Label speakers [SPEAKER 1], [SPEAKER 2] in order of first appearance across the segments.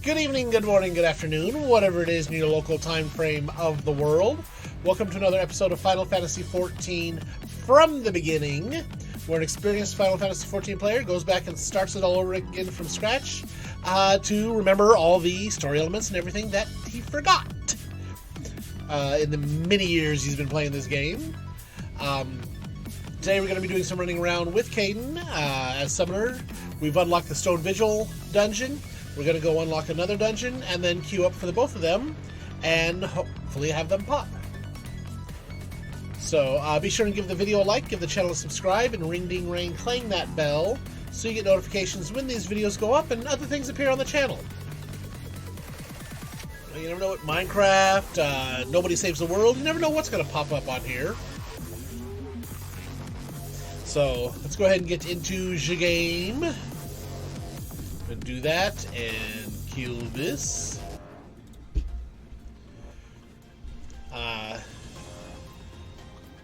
[SPEAKER 1] Good evening, good morning, good afternoon, whatever it is in your local time frame of the world. Welcome to another episode of Final Fantasy XIV from the beginning, where an experienced Final Fantasy XIV player goes back and starts it all over again from scratch to remember all the story elements and everything that he forgot in the many years he's been playing this game. Today we're going to be doing some running around with Caden as Summoner. We've unlocked the Stone Vigil dungeon. We're going to go unlock another dungeon and then queue up for the both of them and hopefully have them pop. So be sure and give the video a like, give the channel a subscribe, and ring ding ring clang that bell so you get notifications when these videos go up and other things appear on the channel. You never know what Minecraft, Nobody Saves the World, you never know what's going to pop up on here. So let's go ahead and get into the game. I'm gonna do that and kill this.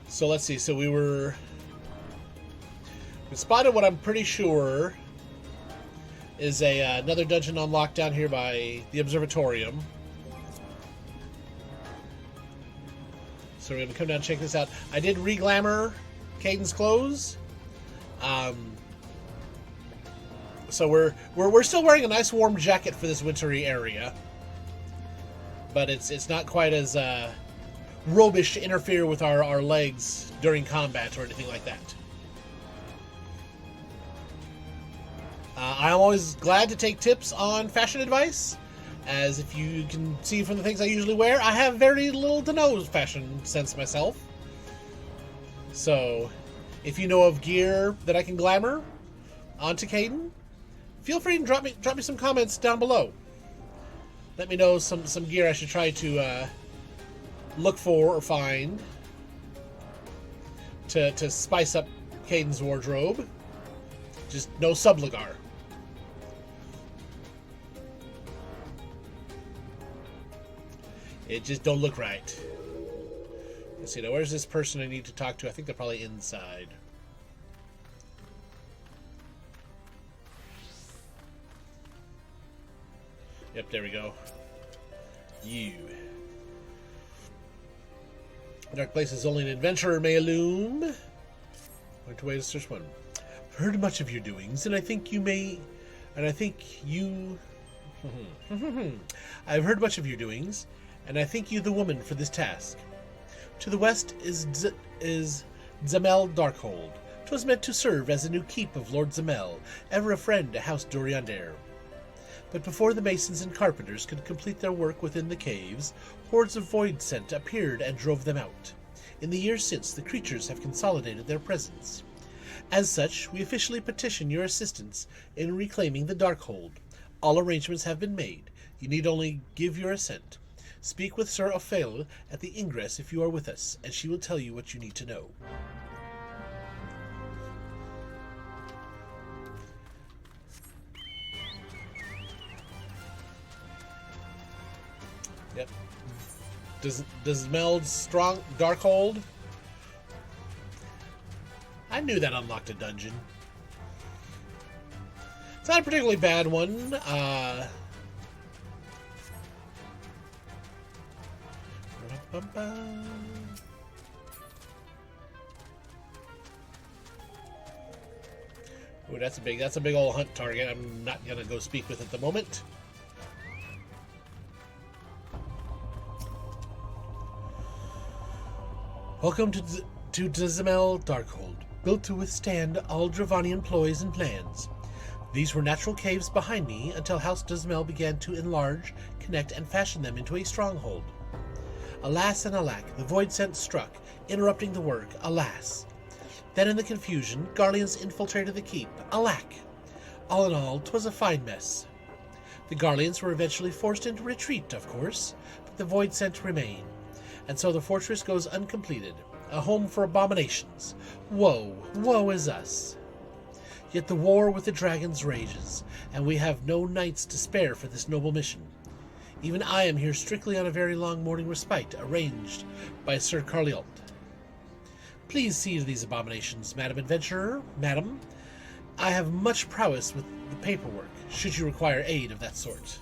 [SPEAKER 1] So let's see. So we spotted what I'm pretty sure is another dungeon unlocked down here by the Observatorium. So we're gonna come down and check this out. I did re-glamour Caden's clothes. So we're still wearing a nice warm jacket for this wintry area, but it's not quite as robish to interfere with our legs during combat or anything like that. I'm always glad to take tips on fashion advice, as if you can see from the things I usually wear, I have very little to no fashion sense myself. So if you know of gear that I can glamour onto Caden, feel free to drop me some comments down below. Let me know some gear I should try to look for or find to spice up Caden's wardrobe. Just no sublugar. It just don't look right. Let's see, now where's this person I need to talk to? I think they're probably inside. Yep, there we go. You. Dark places only an adventurer may illume. Went to way to search one. I've heard much of your doings, and I think you may... And I think you... I've heard much of your doings, and I think you the woman for this task. To the west is Zamel Darkhold. 'Twas meant to serve as a new keep of Lord Zamel, ever a friend to House Doriander. But before the masons and carpenters could complete their work within the caves, hordes of void scent appeared and drove them out. In the years since, the creatures have consolidated their presence. As such, we officially petition your assistance in reclaiming the Darkhold. All arrangements have been made. You need only give your assent. Speak with Sir Ophael at the ingress if you are with us, and she will tell you what you need to know. Yep. Does Mel's strong Darkhold? I knew that unlocked a dungeon. It's not a particularly bad one. Ooh, that's a big old hunt target. I'm not gonna go speak with at the moment. Welcome to Zamel Darkhold, built to withstand all Dravanian ploys and plans. These were natural caves behind me until House Dazmel began to enlarge, connect, and fashion them into a stronghold. Alas and alack, the void scent struck, interrupting the work, alas. Then in the confusion, Garleans infiltrated the keep, alack. All in all, 'twas a fine mess. The Garleans were eventually forced into retreat, of course, but the void scent remained. And so the fortress goes uncompleted, a home for abominations. Woe, woe is us. Yet the war with the dragons rages, and we have no nights to spare for this noble mission. Even I am here strictly on a very long morning respite, arranged by Sir Carliot. Please see to these abominations, Madam Adventurer, Madam. I have much prowess with the paperwork, should you require aid of that sort.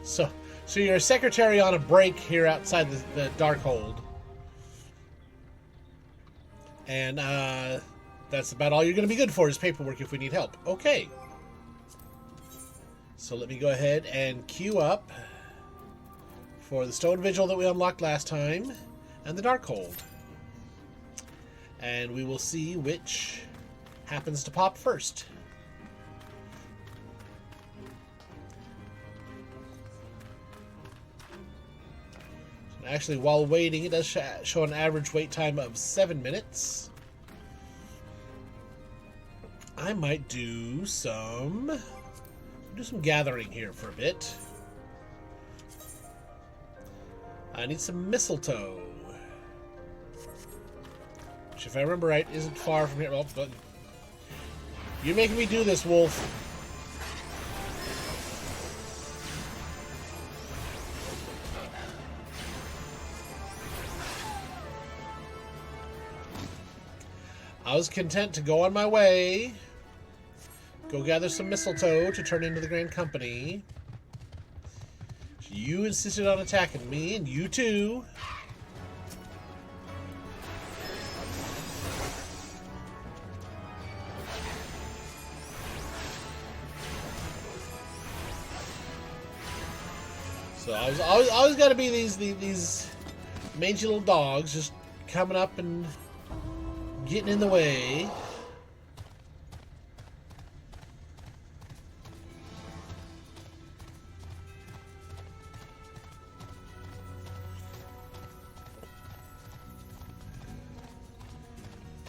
[SPEAKER 1] So you're a secretary on a break here outside the Darkhold. And that's about all you're going to be good for is paperwork if we need help. Okay. So let me go ahead and queue up for the Stone Vigil that we unlocked last time and the Darkhold. And we will see which happens to pop first. Actually, while waiting, it does show an average wait time of 7 minutes. I might do some gathering here for a bit. I need some mistletoe, which, if I remember right, isn't far from here. Well, but you're making me do this, Wolf. I was content to go on my way, go gather some mistletoe to turn into the Grand Company. You insisted on attacking me, and you too. So I was always got to be these mangy little dogs just coming up and getting in the way.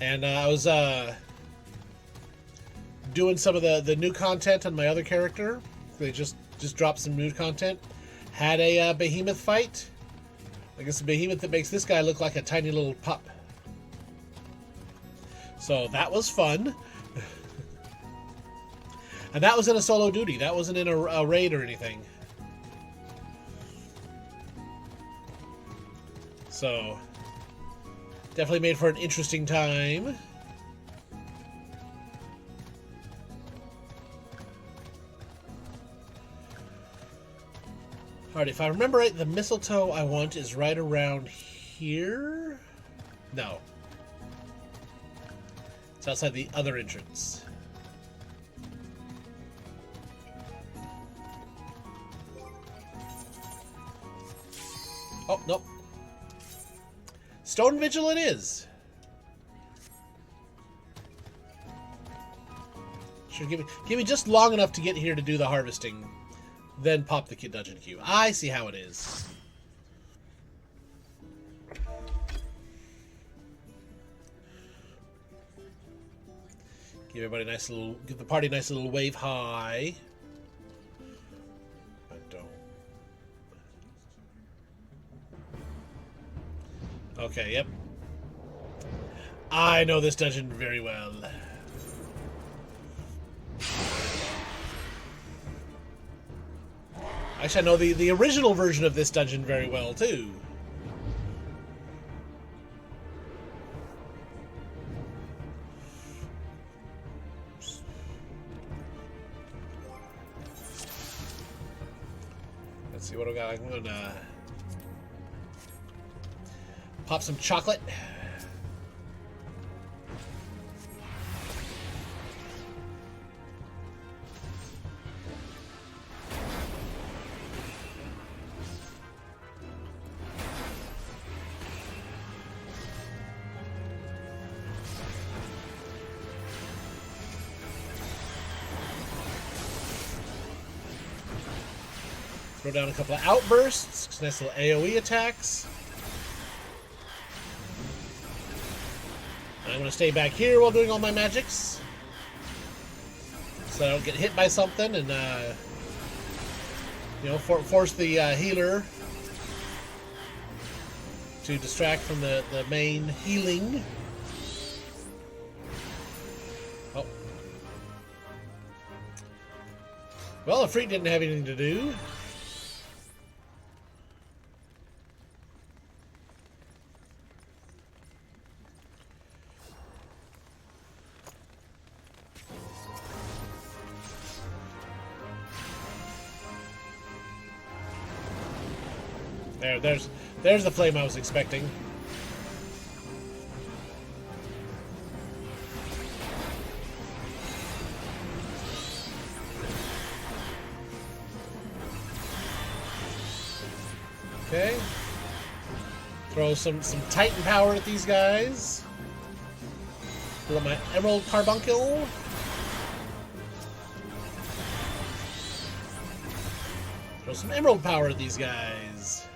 [SPEAKER 1] And I was doing some of the new content on my other character. They just dropped some new content. Had a behemoth fight. I guess a behemoth that makes this guy look like a tiny little pup. So that was fun. And that was in a solo duty. That wasn't in a raid or anything. So definitely made for an interesting time. Alright, if I remember right, the mistletoe I want is right around here? No. It's outside the other entrance. Oh, nope. Stone Vigil it is. Sure, give me just long enough to get here to do the harvesting, then pop the dungeon queue. I see how it is. Give everybody a nice little, give the party a nice little wave high. I don't. Okay, yep. I know this dungeon very well. Actually, I know the original version of this dungeon very well, too. Let's see what I got. I'm gonna pop some chocolate. Throw down a couple of outbursts, nice little AoE attacks. I'm going to stay back here while doing all my magics, so I don't get hit by something and, you know, force the healer to distract from the main healing. Oh. Well, the freak didn't have anything to do. There's the flame I was expecting. Okay. Throw some Titan power at these guys. Pull up my Emerald Carbuncle. Throw some Emerald power at these guys.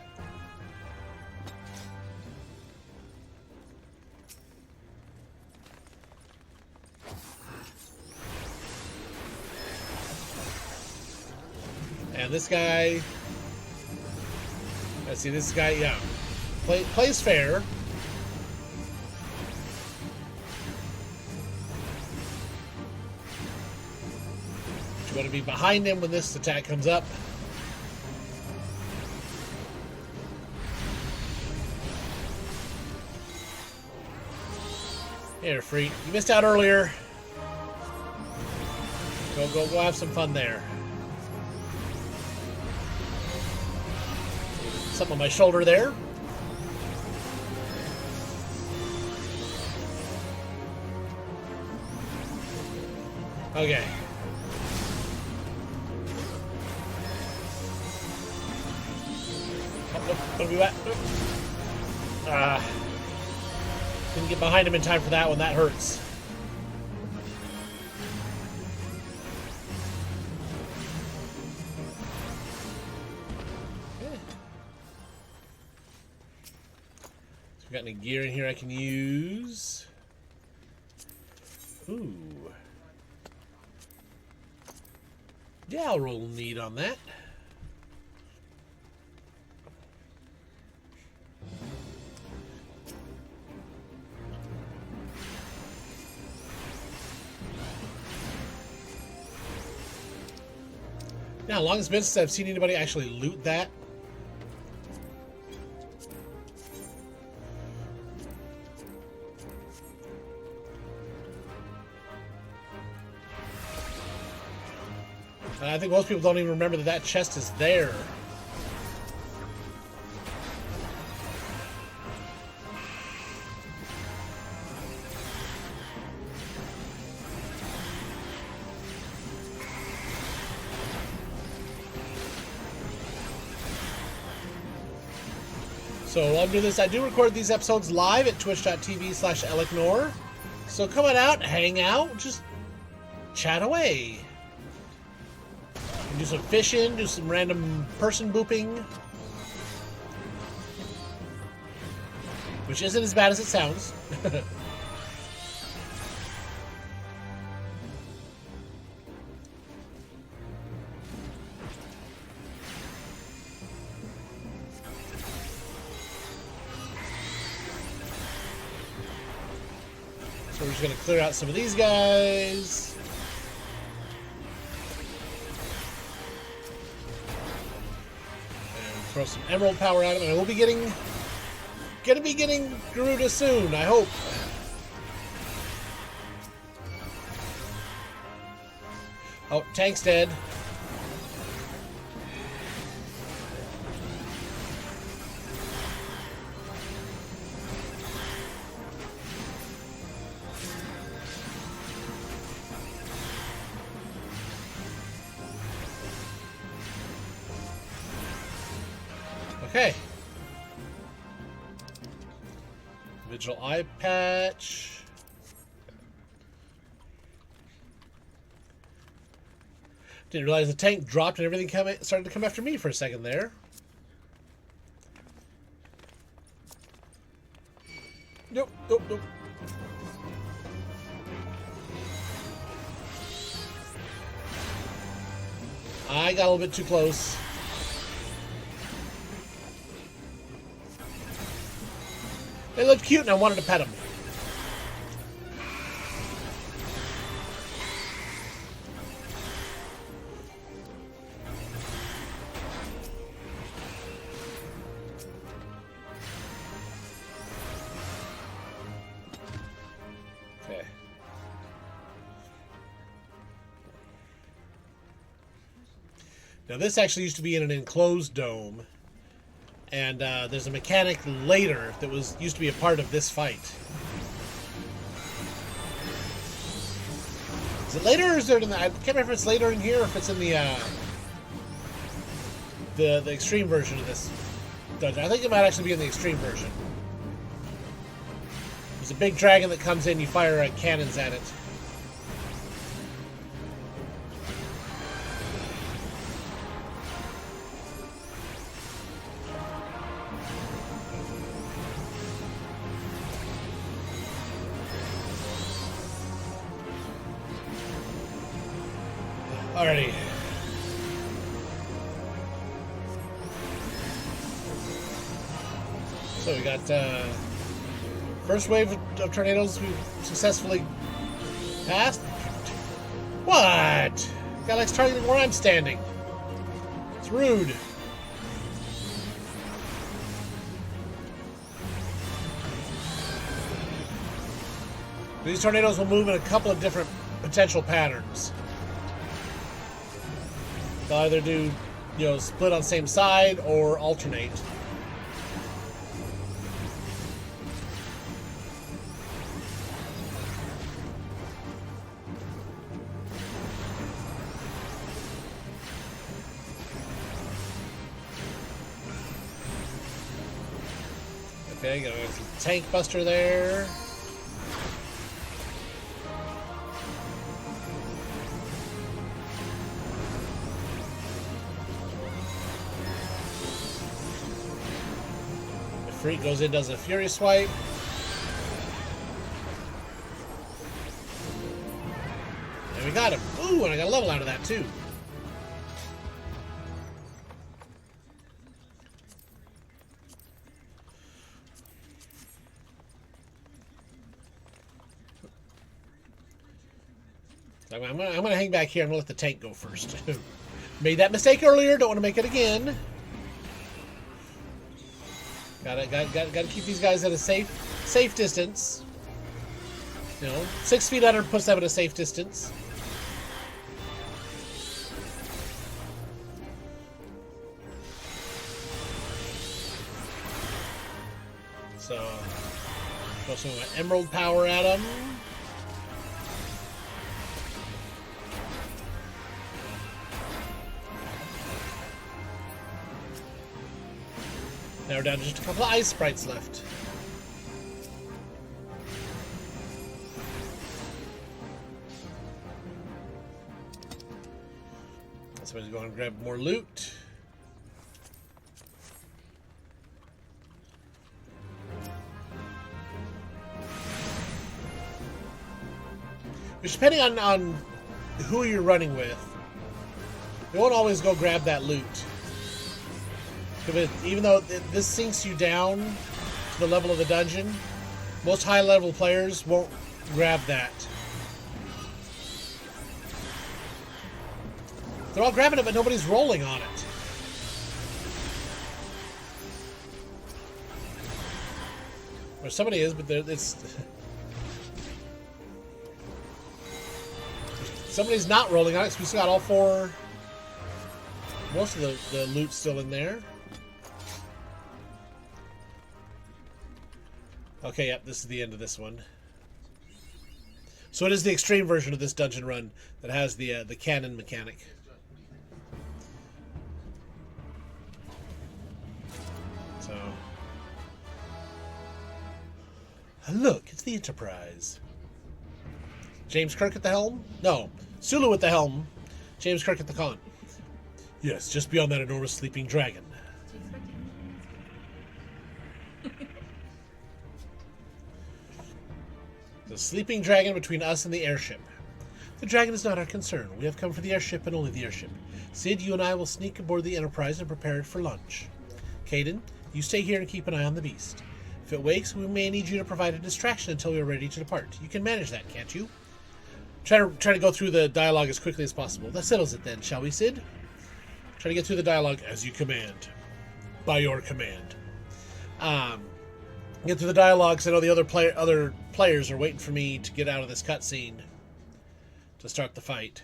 [SPEAKER 1] And this guy... Let's see, this guy, yeah. Plays fair. You want to be behind him when this attack comes up. Here, freak. You missed out earlier. Go have some fun there. Something on my shoulder there. Okay. What are we at? Didn't get behind him in time for that one. That hurts. Okay. So we got any gear in here I can use? Ooh. Yeah, I'll roll need on that. Now, how long it's been since I've seen anybody actually loot that? I think most people don't even remember that that chest is there. So while I'm doing this, I do record these episodes live at twitch.tv/elecnor. So come on out, hang out, just chat away. Do some fishing, do some random person booping. Which isn't as bad as it sounds. So we're just going to clear out some of these guys. Throw some emerald power at him, and we'll be getting Garuda soon, I hope. Oh, tank's dead. Okay. Vigil eye patch. Didn't realize the tank dropped and everything started to come after me for a second there. Nope. I got a little bit too close. They looked cute and I wanted to pet them. Okay. Now this actually used to be in an enclosed dome. And there's a mechanic later that used to be a part of this fight. Is it later, or is there? I can't remember if it's later in here or if it's in the extreme version of this dungeon. I think it might actually be in the extreme version. There's a big dragon that comes in. You fire cannons at it. Alrighty. So we got first wave of tornadoes we've successfully passed. What? Guy likes targeting where I'm standing. It's rude. These tornadoes will move in a couple of different potential patterns. They'll either do, split on the same side or alternate. Okay, got a tank buster there. Freak goes in, does a fury swipe. And we got him. Ooh, and I got a level out of that too. So I'm gonna hang back here and let the tank go first. Made that mistake earlier. Don't want to make it again. Gotta keep these guys at a safe distance. 6 feet under puts them at a safe distance. So, throw some of my emerald power at them. Now we're down to just a couple of ice sprites left. Somebody's going to grab more loot. Which, depending on who you're running with, you won't always go grab that loot. Even though this sinks you down to the level of the dungeon, most high-level players won't grab that. They're all grabbing it, but nobody's rolling on it. Or somebody is, but it's... Somebody's not rolling on it, so we still got all four... Most of the loot still in there. Okay, yep, this is the end of this one. So it is the extreme version of this dungeon run that has the cannon mechanic. So, look, it's the Enterprise. James Kirk at the helm? No, Sulu at the helm. James Kirk at the con. Yes, just beyond that enormous sleeping dragon. The sleeping dragon between us and the airship. The dragon is not our concern. We have come for the airship and only the airship. Sid, you and I will sneak aboard the Enterprise and prepare it for lunch. Caden, you stay here and keep an eye on the beast. If it wakes, we may need you to provide a distraction until we are ready to depart. You can manage that, can't you? Try to go through the dialogue as quickly as possible. That settles it then, shall we, Sid? Try to get through the dialogue as you command. By your command. Get through the dialogue because I know the other players are waiting for me to get out of this cutscene to start the fight.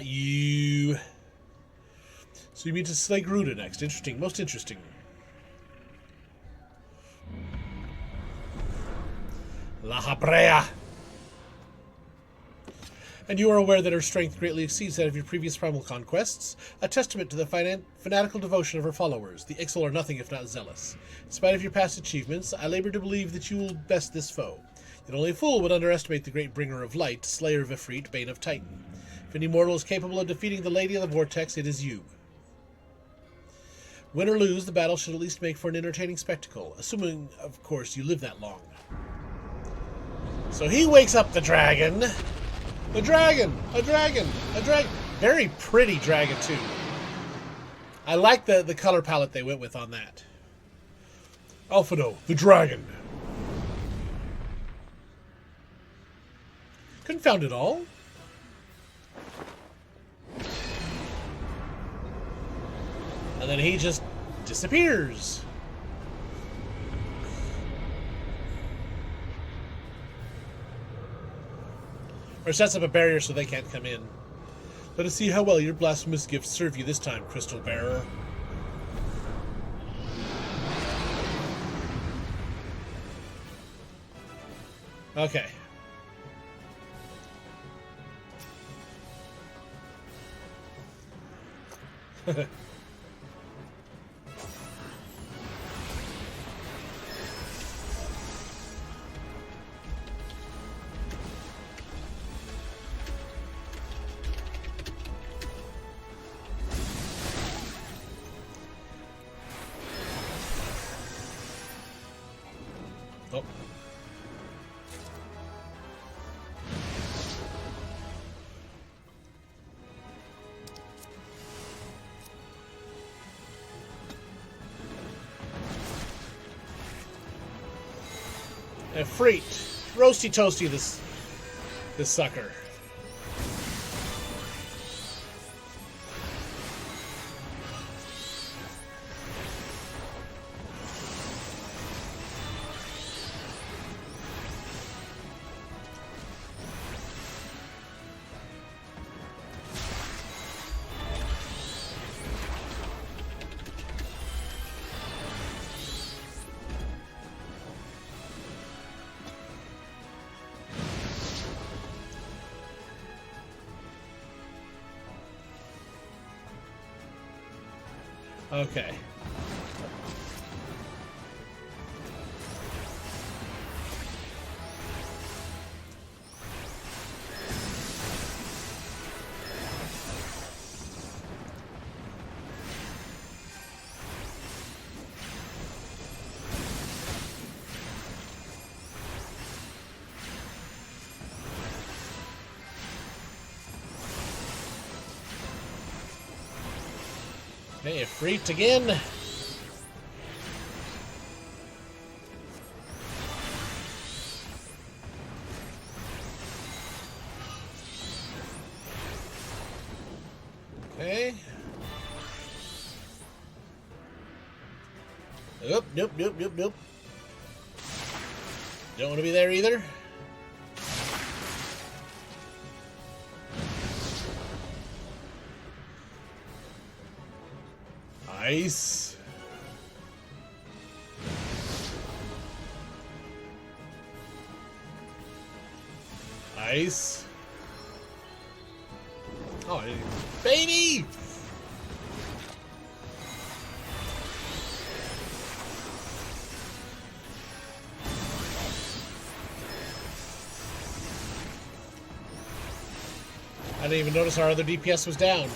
[SPEAKER 1] You... So you mean to slay Garuda next. Interesting. Most interesting. La Habrea. And you are aware that her strength greatly exceeds that of your previous primal conquests, a testament to the fanatical devotion of her followers. The Ixal are nothing if not zealous. In spite of your past achievements, I labor to believe that you will best this foe. Yet only a fool would underestimate the great bringer of light, slayer of Ifrit, bane of Titan. If any mortal is capable of defeating the Lady of the Vortex, it is you. Win or lose, the battle should at least make for an entertaining spectacle, assuming, of course, you live that long. So he wakes up the dragon. The dragon! A dragon! A dragon! Very pretty dragon, too. I like the color palette they went with on that. Alphado, the dragon. Confound it all. And then he just disappears. Or sets up a barrier so they can't come in. Let us see how well your blasphemous gifts serve you this time, Crystal Bearer. Okay. Oh. And Freet. Roasty toasty this sucker. Okay. Hey, Freet again. Okay. Nope, nope, nope, nope, nope. Don't want to be there either. Nice. Nice. Oh, baby! I didn't even notice our other DPS was down.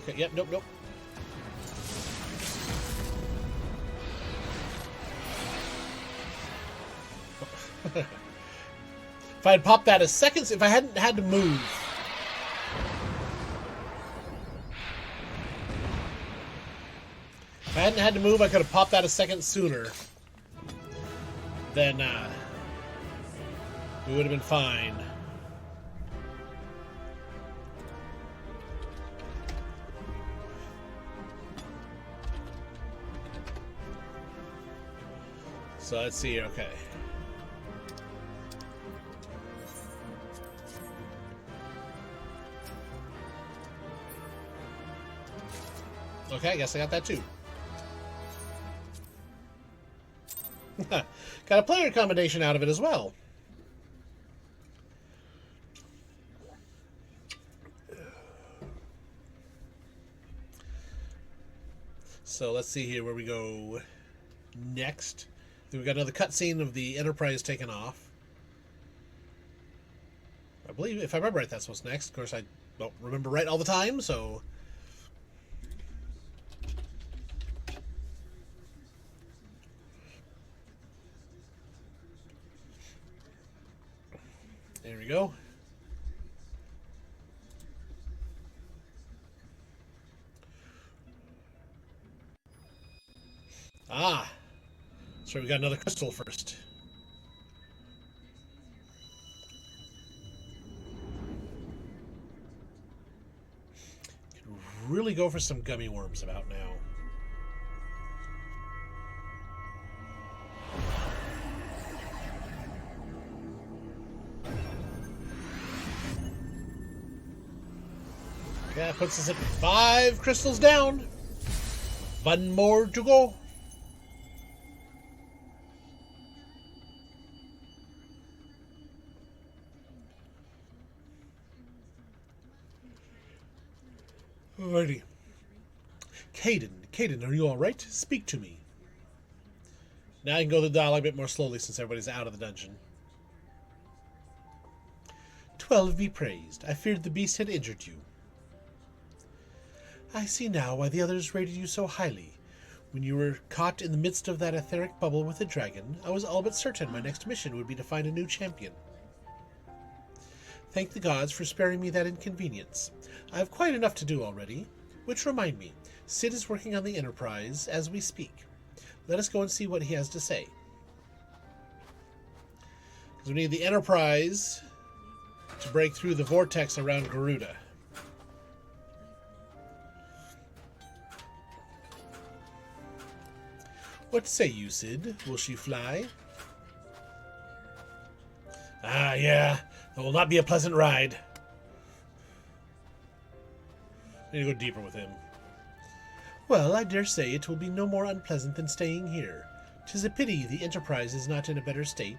[SPEAKER 1] Okay, yep, nope, nope. If I had popped that a second, if I hadn't had to move. If I hadn't had to move, I could have popped that a second sooner. Then, we would have been fine. So let's see here, okay. Okay, I guess I got that too. Got a player combination out of it as well. So let's see here where we go next. Then we got another cutscene of the Enterprise taking off. I believe, if I remember right, that's what's next. Of course, I don't remember right all the time, so... There we go. Ah! So we got another crystal first. Could really go for some gummy worms about now. Yeah, puts us at 5 crystals down. One more to go. Alrighty. Caden, are you alright? Speak to me. Now I can go the dialogue a bit more slowly since everybody's out of the dungeon. 12 be praised. I feared the beast had injured you. I see now why the others rated you so highly. When you were caught in the midst of that etheric bubble with the dragon, I was all but certain my next mission would be to find a new champion. Thank the gods for sparing me that inconvenience. I have quite enough to do already. Which remind me, Sid is working on the Enterprise as we speak. Let us go and see what he has to say. Because we need the Enterprise to break through the vortex around Garuda. What say you, Sid? Will she fly? Ah, yeah. It will not be a pleasant ride. I need to go deeper with him. Well, I dare say it will be no more unpleasant than staying here. 'Tis a pity the Enterprise is not in a better state,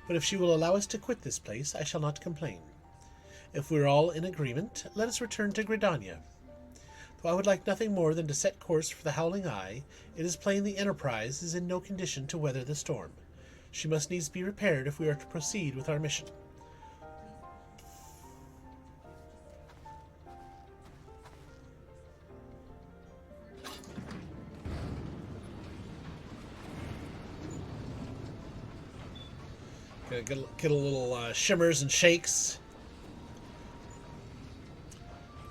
[SPEAKER 1] but if she will allow us to quit this place, I shall not complain. If we are all in agreement, let us return to Gridania. Though I would like nothing more than to set course for the Howling Eye, it is plain the Enterprise is in no condition to weather the storm. She must needs be repaired if we are to proceed with our mission. Get a little shimmers and shakes.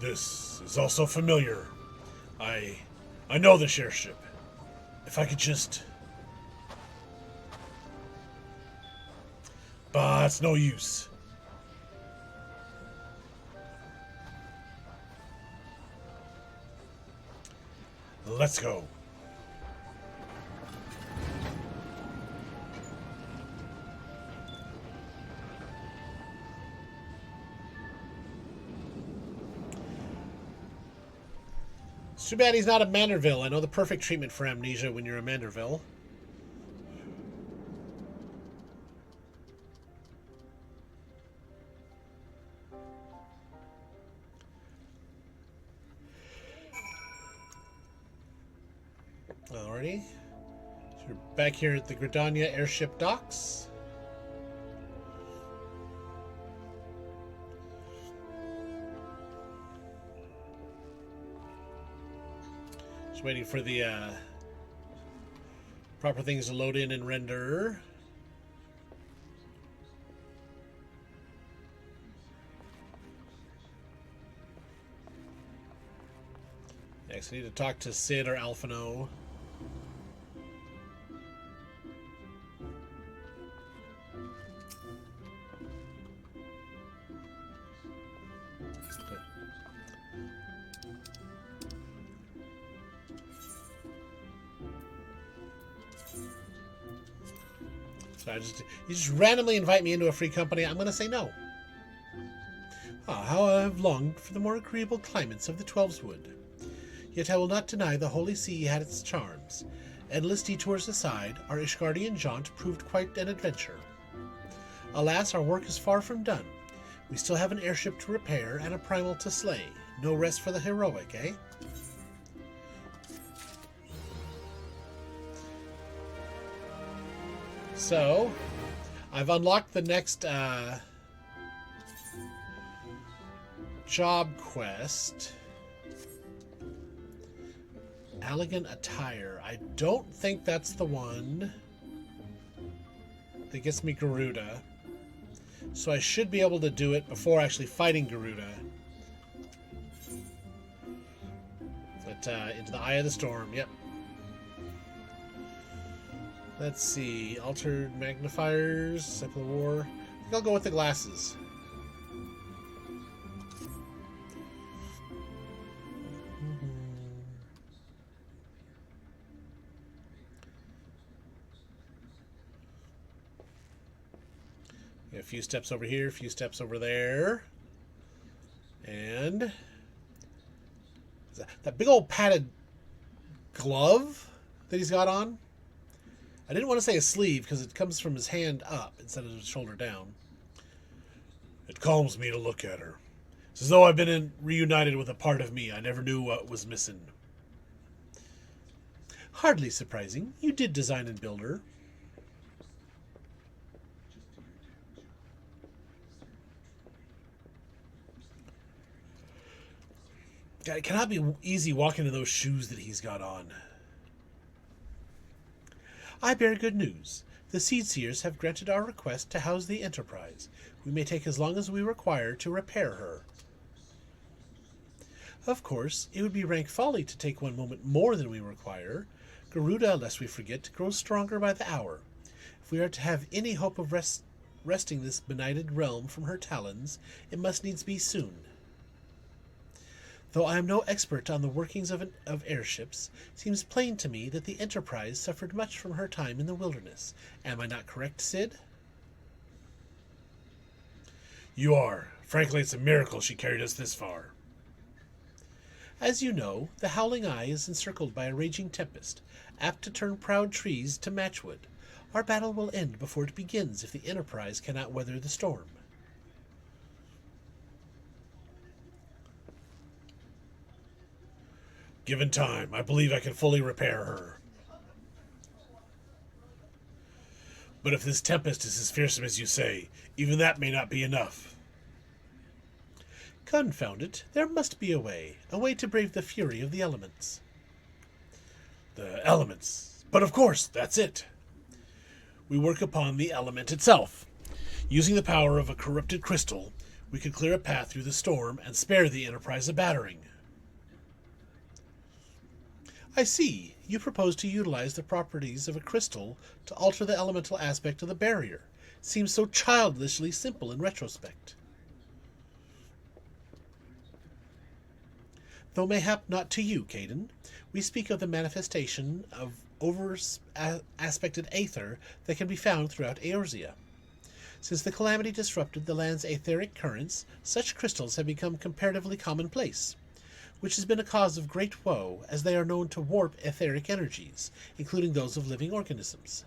[SPEAKER 1] This is also familiar. I know this airship. If I could just... But it's no use. Let's go. It's too bad he's not a Manderville. I know the perfect treatment for amnesia when you're a Manderville. Alrighty. So we're back here at the Gridania airship docks. Just waiting for the proper things to load in and render. Next, I need to talk to Sid or Alphino. So you just randomly invite me into a free company, I'm going to say no. Ah, how I have longed for the more agreeable climates of the Twelveswood. Yet I will not deny the Holy See had its charms. Endless detours aside, our Ishgardian jaunt proved quite an adventure. Alas, our work is far from done. We still have an airship to repair and a primal to slay. No rest for the heroic, eh? So, I've unlocked the next job quest. Elegant attire. I don't think that's the one that gets me Garuda. So I should be able to do it before actually fighting Garuda. But into the Eye of the Storm, yep. Let's see. Altered magnifiers, Cycle of War. I think I'll go with the glasses. A few steps over here, a few steps over there. And that big old padded glove that he's got on. I didn't want to say a sleeve because it comes from his hand up instead of his shoulder down. It calms me to look at her. It's as though I've been reunited with a part of me I never knew what was missing. Hardly surprising. You did design and build her. It cannot be easy walking in those shoes that he's got on. I bear good news. The Seedseers have granted our request to house the Enterprise. We may take as long as we require to repair her. Of course, it would be rank folly to take one moment more than we require. Garuda, lest we forget, grows stronger by the hour. If we are to have any hope of wresting this benighted realm from her talons, it must needs be soon. Though I am no expert on the workings of airships, it seems plain to me that the Enterprise suffered much from her time in the wilderness. Am I not correct, Sid? You are. Frankly, it's a miracle she carried us this far. As you know, the Howling Eye is encircled by a raging tempest, apt to turn proud trees to matchwood. Our battle will end before it begins if the Enterprise cannot weather the storm. Given time, I believe I can fully repair her. But if this tempest is as fearsome as you say, even that may not be enough. Confound it, there must be a way to brave the fury of the elements. The elements. But of course, that's it. We work upon the element itself. Using the power of a corrupted crystal, we could clear a path through the storm and spare the Enterprise a battering. I see. You propose to utilize the properties of a crystal to alter the elemental aspect of the barrier. Seems so childishly simple in retrospect. Though mayhap not to you, Caden. We speak of the manifestation of over-aspected aether that can be found throughout Eorzea. Since the calamity disrupted the land's etheric currents, such crystals have become comparatively commonplace, which has been a cause of great woe, as they are known to warp etheric energies, including those of living organisms.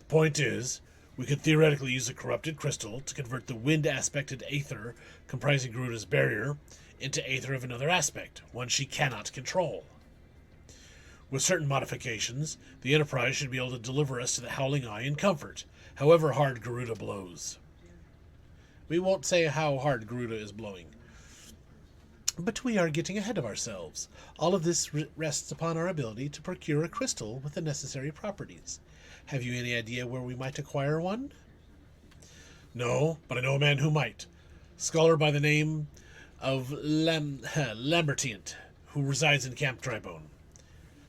[SPEAKER 1] The point is, we could theoretically use a corrupted crystal to convert the wind-aspected aether comprising Garuda's barrier into aether of another aspect, one she cannot control. With certain modifications, the Enterprise should be able to deliver us to the Howling Eye in comfort, however hard Garuda blows. We won't say how hard Garuda is blowing. But we are getting ahead of ourselves. All of this rests upon our ability to procure a crystal with the necessary properties. Have you any idea where we might acquire one? No, but I know a man who might. A scholar by the name of Lambertient, who resides in Camp Drybone.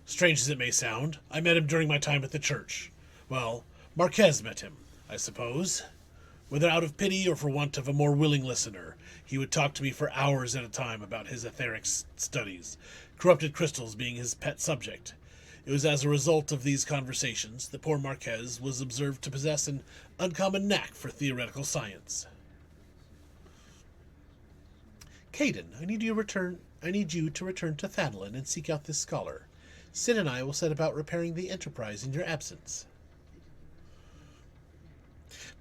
[SPEAKER 1] Strange as it may sound, I met him during my time at the church. Well, Marquez met him, I suppose. Whether out of pity or for want of a more willing listener, he would talk to me for hours at a time about his etheric studies, corrupted crystals being his pet subject. It was as a result of these conversations that poor Marquez was observed to possess an uncommon knack for theoretical science. Caden, I need you to return to Thadlin and seek out this scholar. Sin and I will set about repairing the Enterprise in your absence.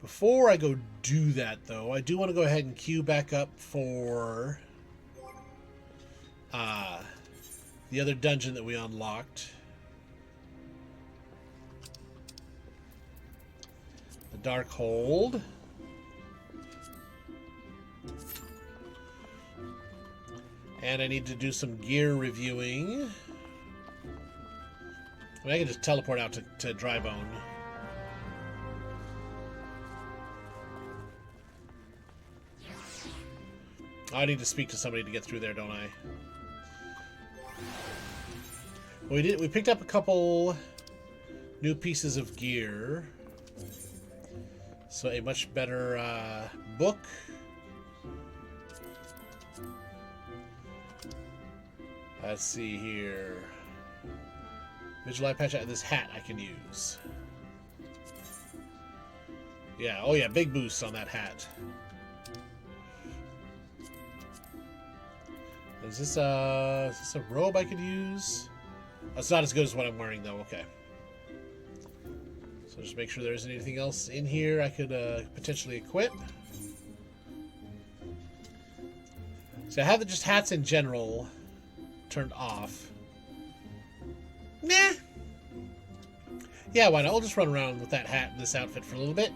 [SPEAKER 1] Before I go do that, though, I do want to go ahead and queue back up for the other dungeon that we unlocked. The Dark Hold. And I need to do some gear reviewing. I mean, I can just teleport out to Drybone. I need to speak to somebody to get through there, don't I? Well, we picked up a couple new pieces of gear. So a much better book. Let's see here. Visual eye patch. This hat I can use. Yeah. Oh yeah. Big boost on that hat. Is this a robe I could use? That's not as good as what I'm wearing, though. Okay. So just make sure there isn't anything else in here I could potentially equip. So I have just hats in general turned off. Nah. Yeah, why not? I'll just run around with that hat and this outfit for a little bit.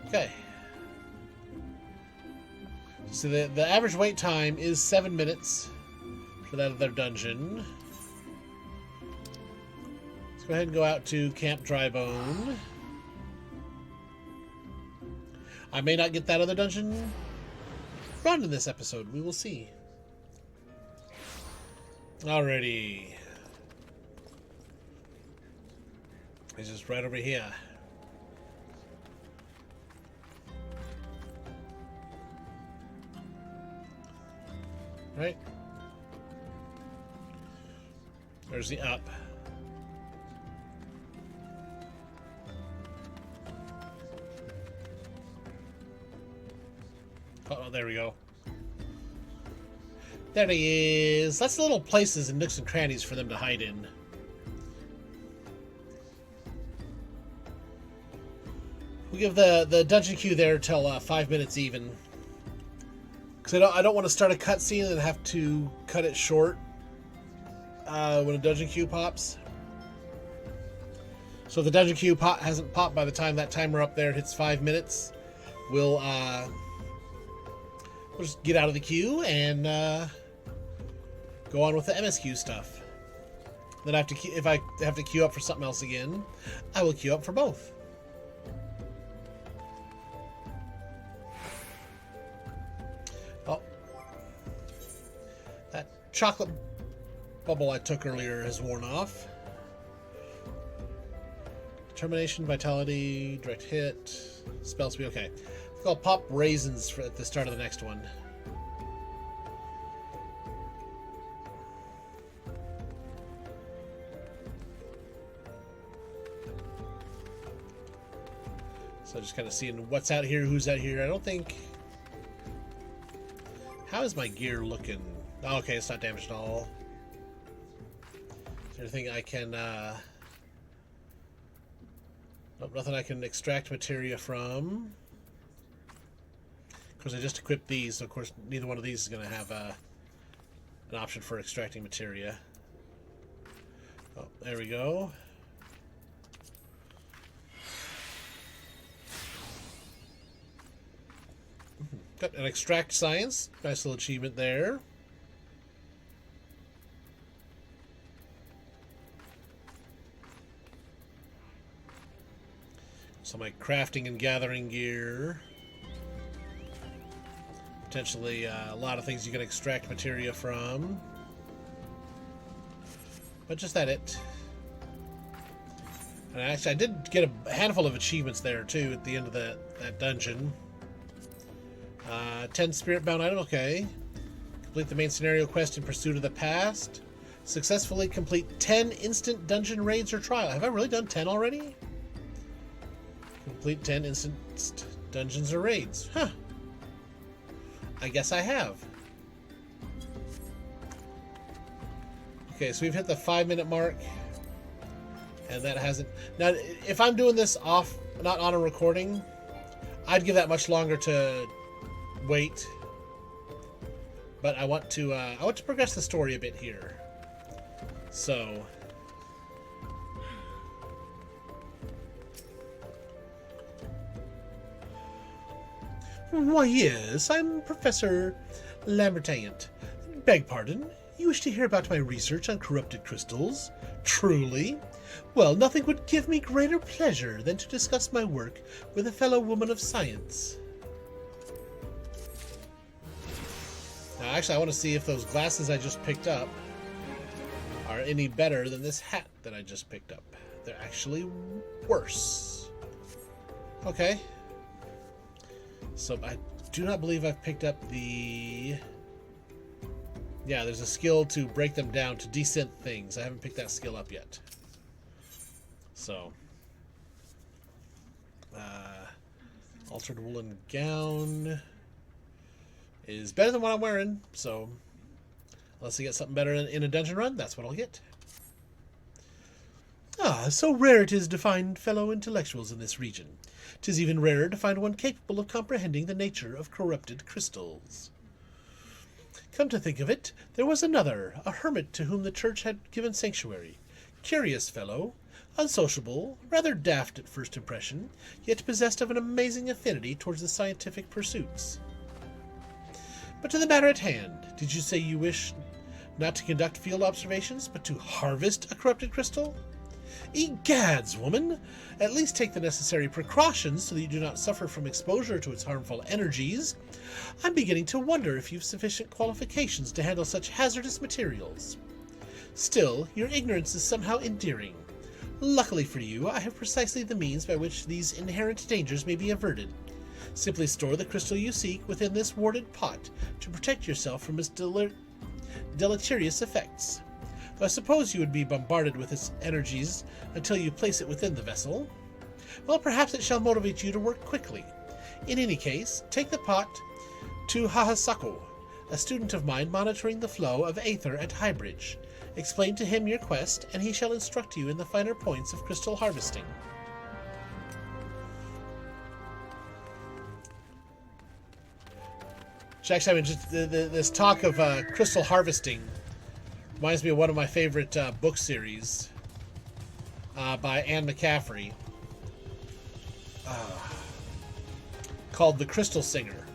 [SPEAKER 1] Okay. So the average wait time is 7 minutes for that other dungeon. Let's go ahead and go out to Camp Drybone. I may not get that other dungeon run in this episode. We will see. Alrighty. It's just right over here. Right? There's the up. Oh, there we go. There he is. That's the little places and nooks and crannies for them to hide in. We'll give the dungeon queue there till 5 minutes even. Because I don't want to start a cutscene and have to cut it short when a dungeon queue pops. So if the dungeon queue hasn't popped by the time that timer up there hits 5 minutes, we'll just get out of the queue and go on with the MSQ stuff. Then if I have to queue up for something else again, I will queue up for both. Oh, that chocolate bubble I took earlier has worn off. Determination, vitality, direct hit, spell speed. Okay, I'll pop raisins at the start of the next one. So just kind of seeing what's out here, who's out here. I don't think... How is my gear looking? Oh, okay, it's not damaged at all. Is there anything I can... Nope, nothing I can extract materia from. Of course, I just equipped these, so of course neither one of these is going to have an option for extracting materia. Oh, there we go. Got an extract science. Nice little achievement there. So my crafting and gathering gear. Potentially a lot of things you can extract materia from. But just that it. And actually I did get a handful of achievements there too at the end of that dungeon. 10 spirit bound item, okay. Complete the main scenario quest in pursuit of the past. Successfully complete 10 instant dungeon raids or trial. Have I really done 10 already? Complete 10 instant dungeons or raids. Huh. I guess I have. Okay, so we've hit the 5-minute mark. And that hasn't... Now, if I'm doing this off, not on a recording, I'd give that much longer to wait. But I want to progress the story a bit here. So... Why, yes, I'm Professor Lambertant. Beg pardon, you wish to hear about my research on corrupted crystals? Truly? Well, nothing would give me greater pleasure than to discuss my work with a fellow woman of science. Now, actually, I want to see if those glasses I just picked up are any better than this hat that I just picked up. They're actually worse. Okay. So I do not believe I've picked up the... Yeah, there's a skill to break them down, to descent things. I haven't picked that skill up yet. So... altered woolen gown is better than what I'm wearing, so... Unless I get something better in a dungeon run, that's what I'll get. Ah, so rare it is to find fellow intellectuals in this region. 'Tis even rarer to find one capable of comprehending the nature of corrupted crystals. Come to think of it, there was another, a hermit to whom the church had given sanctuary. Curious fellow, unsociable, rather daft at first impression, yet possessed of an amazing affinity towards the scientific pursuits. But to the matter at hand, did you say you wish not to conduct field observations, but to harvest a corrupted crystal? Egads, woman! At least take the necessary precautions so that you do not suffer from exposure to its harmful energies. I'm beginning to wonder if you've sufficient qualifications to handle such hazardous materials. Still, your ignorance is somehow endearing. Luckily for you, I have precisely the means by which these inherent dangers may be averted. Simply store the crystal you seek within this warded pot to protect yourself from its deleterious effects. I suppose you would be bombarded with its energies until you place it within the vessel. Well, perhaps it shall motivate you to work quickly. In any case, take the pot to Hahasako, a student of mine monitoring the flow of aether at Highbridge. Explain to him your quest, and he shall instruct you in the finer points of crystal harvesting. Actually, I mean, just this talk of crystal harvesting reminds me of one of my favorite book series by Anne McCaffrey called The Crystal Singer.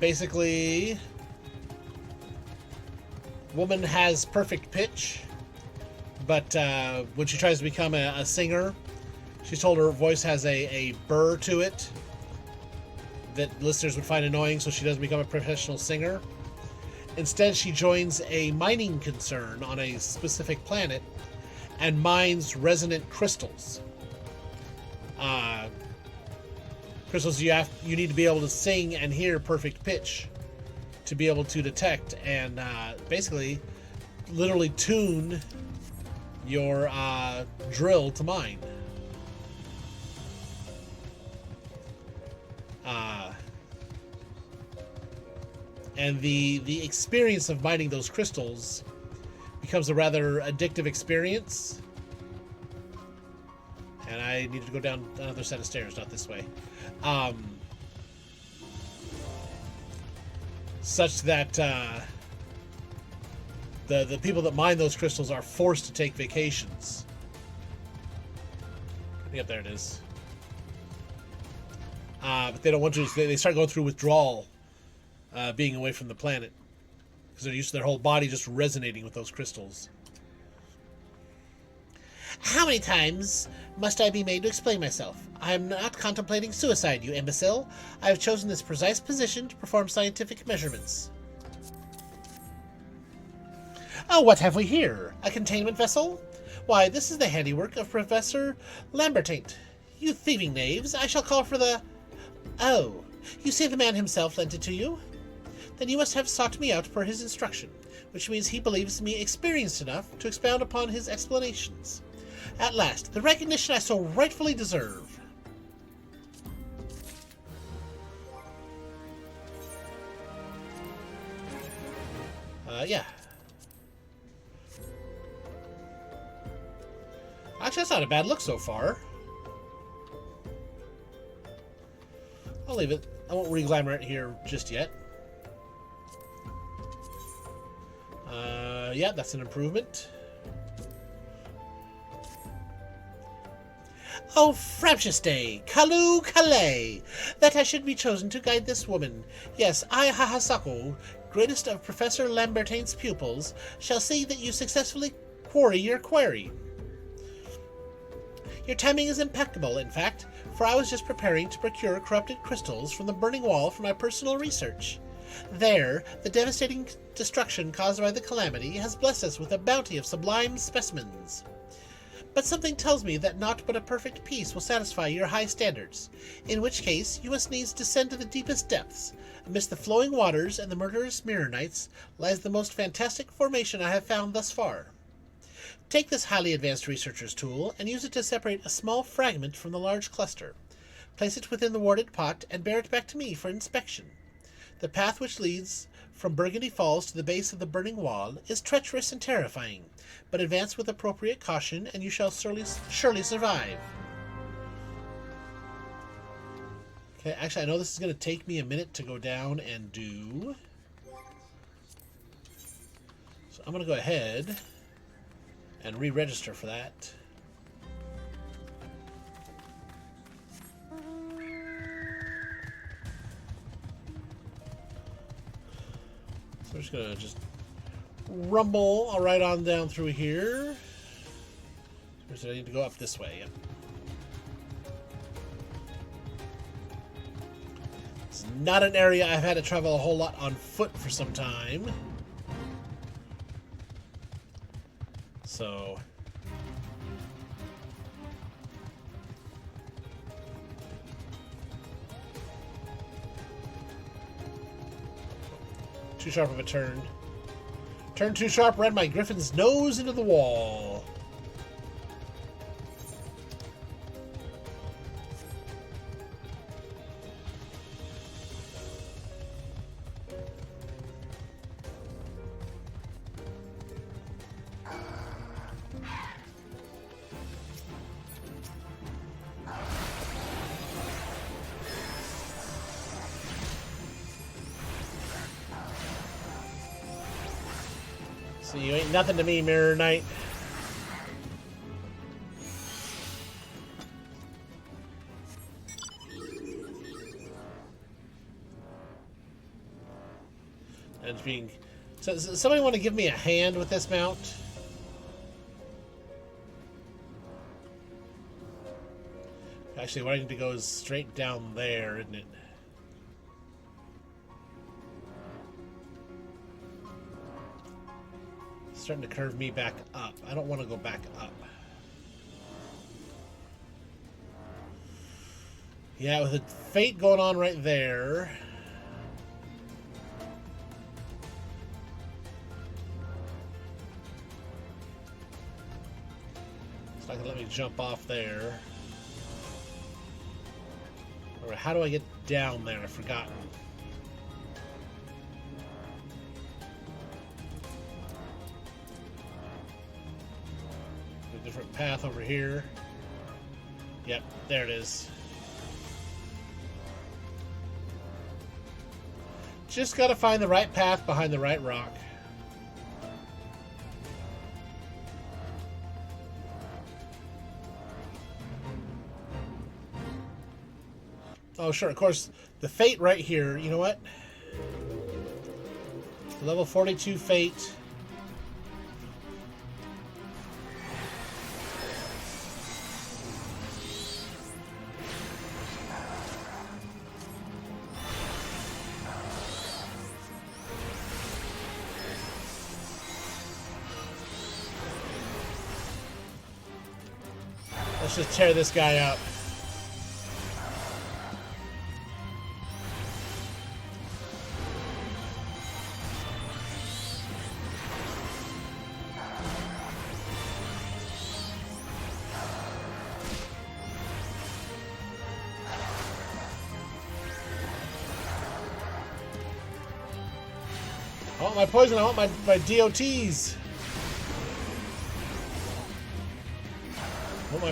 [SPEAKER 1] Basically, woman has perfect pitch, but when she tries to become a singer, she's told her voice has a burr to it that listeners would find annoying, so she doesn't become a professional singer. Instead, she joins a mining concern on a specific planet and mines resonant crystals. Crystals you need to be able to sing and hear perfect pitch to be able to detect and basically literally tune your drill to mine. And the experience of mining those crystals becomes a rather addictive experience. And I needed to go down another set of stairs, not this way. Such that the people that mine those crystals are forced to take vacations. Yep, there it is. But they don't want to. They start going through withdrawal, being away from the planet, because they're used to their whole body just resonating with those crystals. How many times must I be made to explain myself? I am not contemplating suicide, you imbecile. I have chosen this precise position to perform scientific measurements. Oh, what have we here? A containment vessel? Why, this is the handiwork of Professor Lambertant. You thieving knaves, I shall call for the... Oh, you say the man himself lent it to you? Then you must have sought me out per his instruction, which means he believes me experienced enough to expound upon his explanations. At last, the recognition I so rightfully deserve. Yeah. Actually, that's not a bad look so far. I'll leave it. I won't re-glamour it here just yet. Yeah, that's an improvement. Oh, frabjous day! Kalu Kalay! That I should be chosen to guide this woman. Yes, I, Hahasako, greatest of Professor Lambertain's pupils, shall see that you successfully quarry your query. Your timing is impeccable, in fact, for I was just preparing to procure corrupted crystals from the burning wall for my personal research. There, the devastating destruction caused by the calamity has blessed us with a bounty of sublime specimens. But something tells me that naught but a perfect peace will satisfy your high standards, in which case you must needs descend to the deepest depths. Amidst the flowing waters and the murderous Mirrorites lies the most fantastic formation I have found thus far. Take this highly advanced researcher's tool and use it to separate a small fragment from the large cluster. Place it within the warded pot and bear it back to me for inspection. The path which leads from Burgundy Falls to the base of the burning wall is treacherous and terrifying, but advance with appropriate caution and you shall surely survive. Okay, actually I know this is going to take me a minute to go down and do. So I'm going to go ahead and re-register for that. So we're just gonna rumble right on down through here. So I need to go up this way. Yep. It's not an area I've had to travel a whole lot on foot for some time. So too sharp of a turn. Turn too sharp, ran my griffin's nose into the wall. So you ain't nothing to me, Mirror Knight. And being, so somebody want to give me a hand with this mount? Actually, what I need to go is straight down there, isn't it? Starting to curve me back up. I don't want to go back up. Yeah, with the fate going on right there. It's not gonna let me jump off there. Or how do I get down there? I've forgotten. Different path over here. Yep, there it is. Just gotta find the right path behind the right rock. Oh, sure, of course, the fate right here, you know what? The level 42 fate. Let's just tear this guy up. I want my poison. I want my DOTs. I want my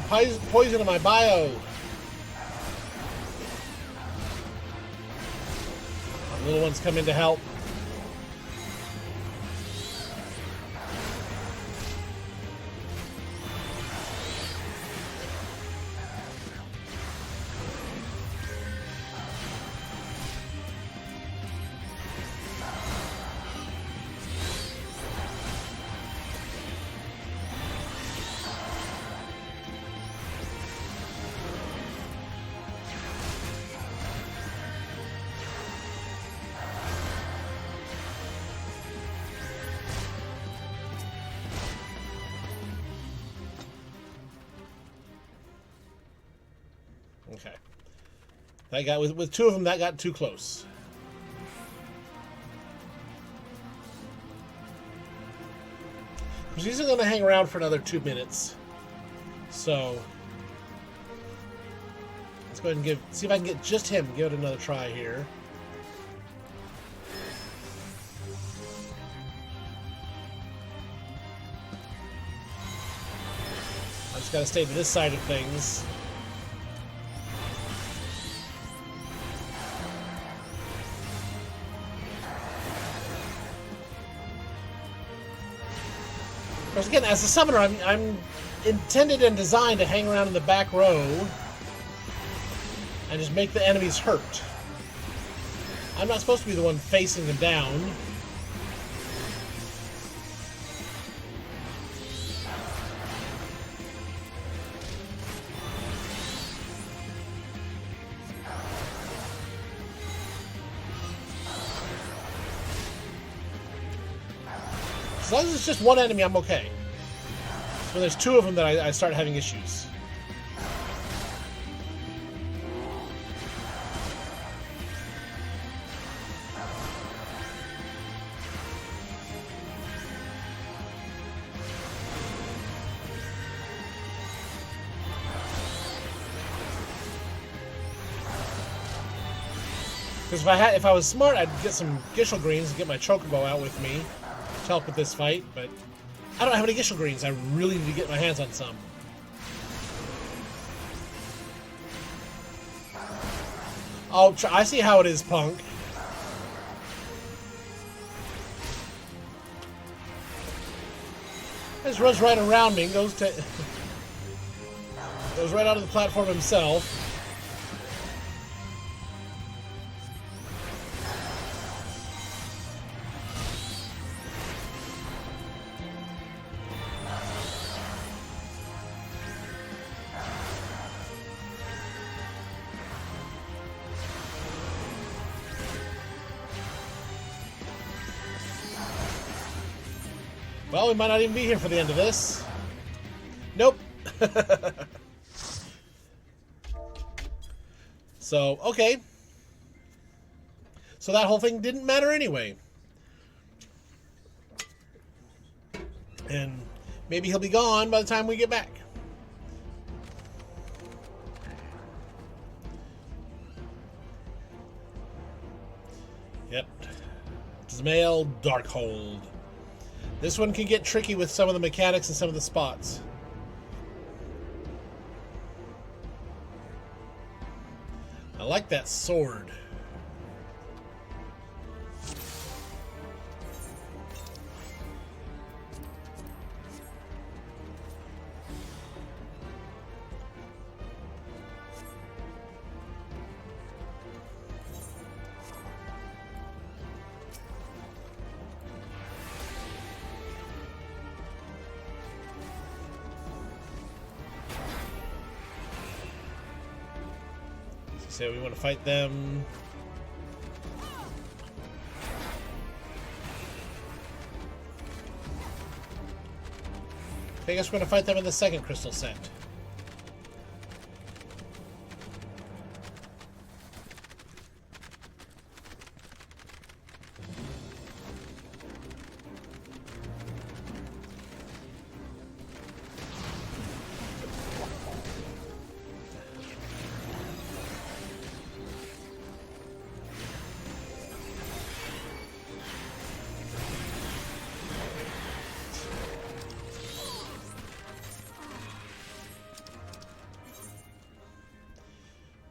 [SPEAKER 1] poison and my bio. The little ones come in to help. Okay. That got with two of them. That got too close. Because these are going to hang around for another 2 minutes. So let's go ahead and see if I can get just him. Give it another try here. I just got to stay to this side of things. Because again, as a summoner, I'm intended and designed to hang around in the back row and just make the enemies hurt. I'm not supposed to be the one facing them down. As long as it's just one enemy, I'm okay. It's when there's two of them that I start having issues. Because if I was smart, I'd get some Gishel Greens and get my Chocobo out with me to help with this fight, but I don't have any Gishel Greens. I really need to get my hands on some. I'll try. I see how it is, punk. Just runs right around me and goes right onto the platform himself. Well, we might not even be here for the end of this. Nope. So, okay. So that whole thing didn't matter anyway. And maybe he'll be gone by the time we get back. Yep. Zmail Darkhold. This one can get tricky with some of the mechanics and some of the spots. I like that sword. So we want to fight them. I guess we're going to fight them in the second crystal set.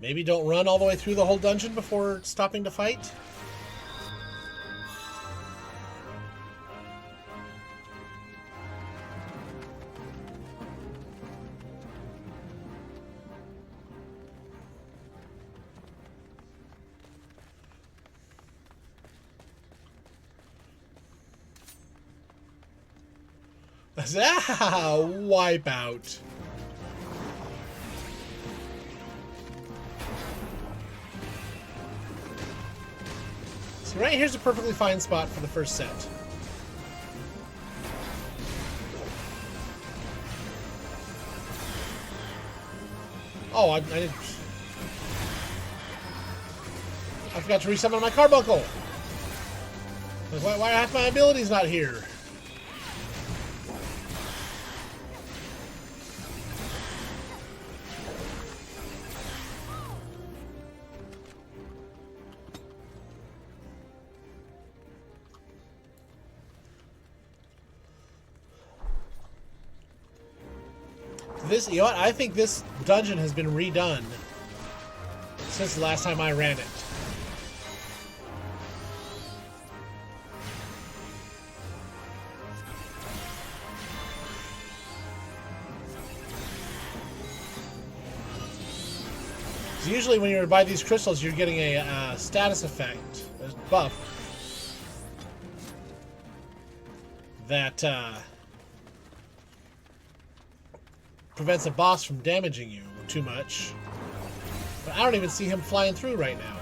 [SPEAKER 1] Maybe don't run all the way through the whole dungeon before stopping to fight? Ah, wipeout. So right here's a perfectly fine spot for the first set. Oh, I didn't... I forgot to resummon my carbuncle. Why are half my abilities not here? This, you know what? I think this dungeon has been redone since the last time I ran it. So usually when you buy these crystals, you're getting a status effect, a buff, that prevents a boss from damaging you too much. But I don't even see him flying through right now.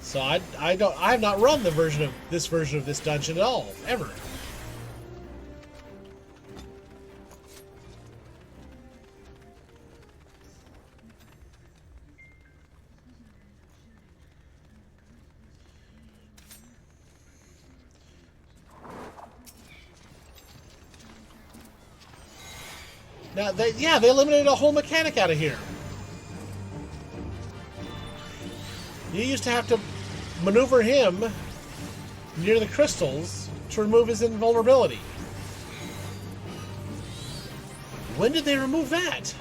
[SPEAKER 1] So I have not run this version of this dungeon at all, ever. Now, they eliminated a whole mechanic out of here. You used to have to maneuver him near the crystals to remove his invulnerability. When did they remove that?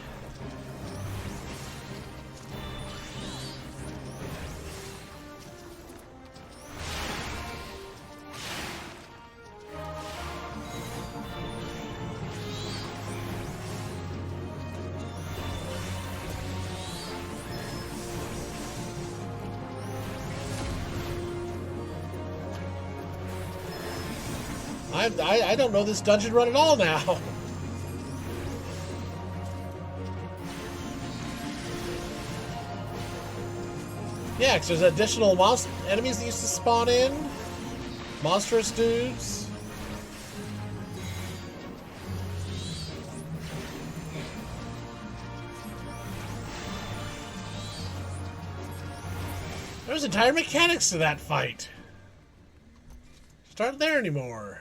[SPEAKER 1] I don't know this dungeon run at all now. Yeah, because there's additional enemies that used to spawn in. Monstrous dudes. There's entire mechanics to that fight. Aren't there anymore.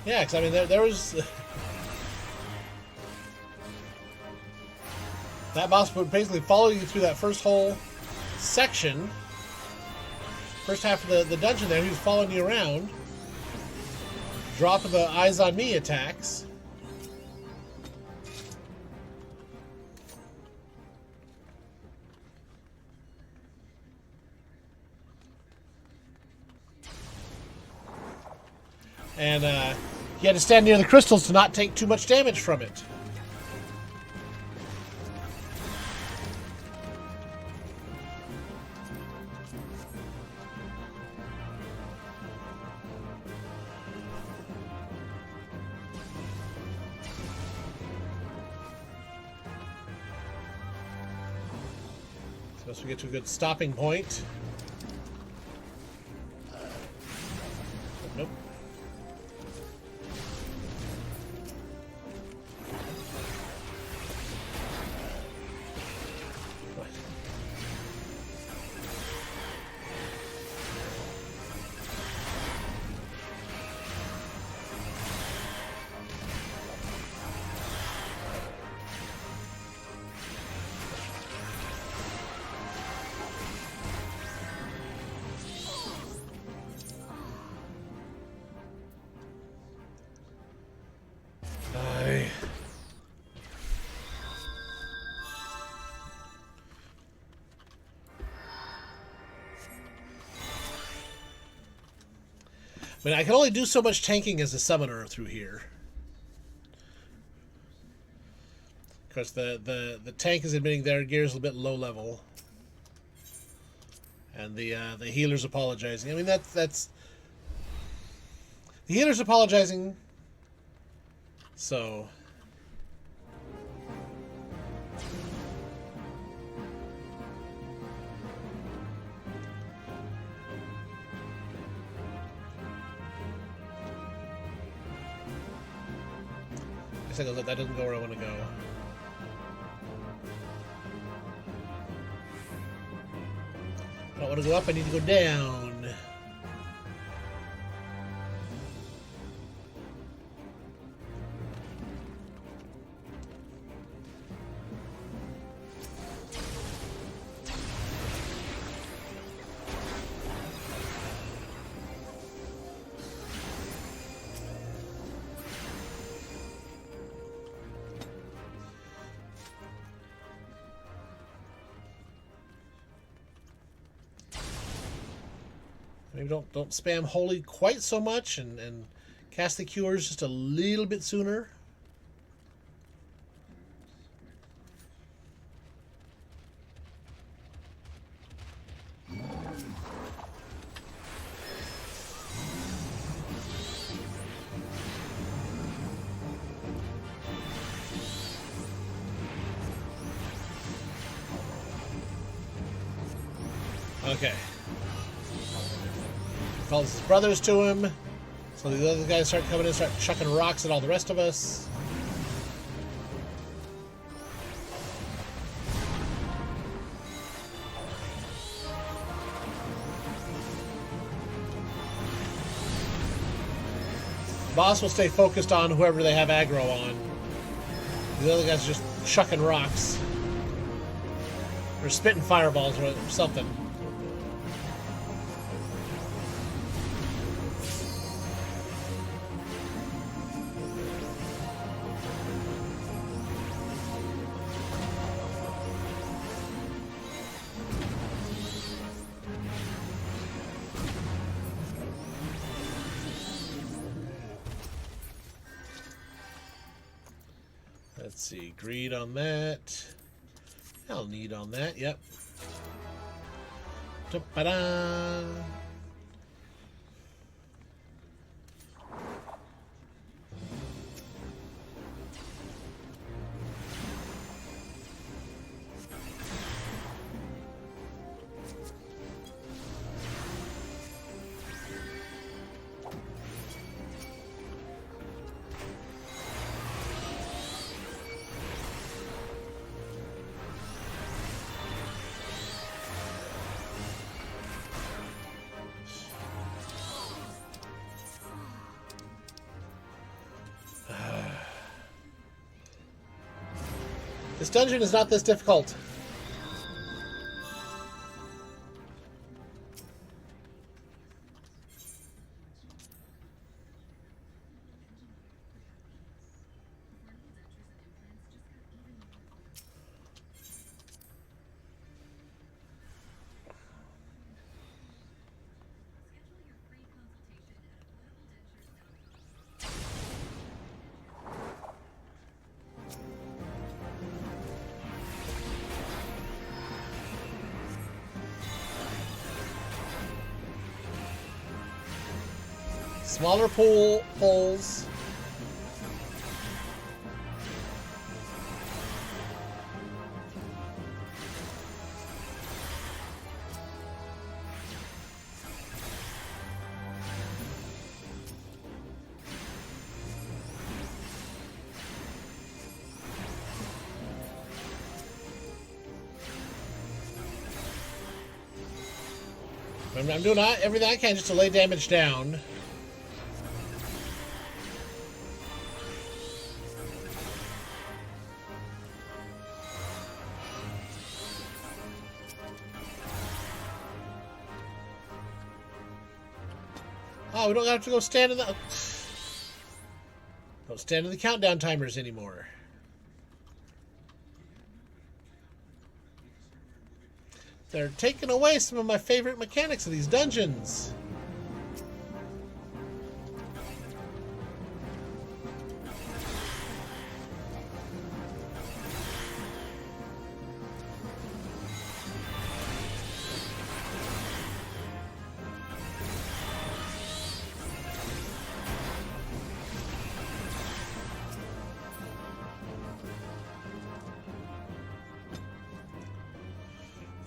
[SPEAKER 1] Yeah, because I mean, there was... that boss would basically follow you through that first whole section. First half of the dungeon there, he was following you around. Dropping the eyes on me attacks. And you had to stand near the crystals to not take too much damage from it. Once we get to a good stopping point. Nope. What? I mean, I can only do so much tanking as a summoner through here. Because the tank is admitting their gear is a bit low level. And the healer's apologizing. I mean, that's... The healer's apologizing. So... that doesn't go where I want to go. I don't want to go up, I need to go down. Maybe don't spam holy quite so much and cast the cures just a little bit sooner. Okay. Calls his brothers to him. So the other guys start coming in, start chucking rocks at all the rest of us. Boss will stay focused on whoever they have aggro on. The other guys are just chucking rocks. Or spitting fireballs or something. Let's see, greed on that. I'll need on that, yep. Da-ba-da. This dungeon is not this difficult. Smaller poles. I'm doing everything I can just to lay damage down. Oh, we don't have to go stand in the... Don't stand in the countdown timers anymore. They're taking away some of my favorite mechanics of these dungeons.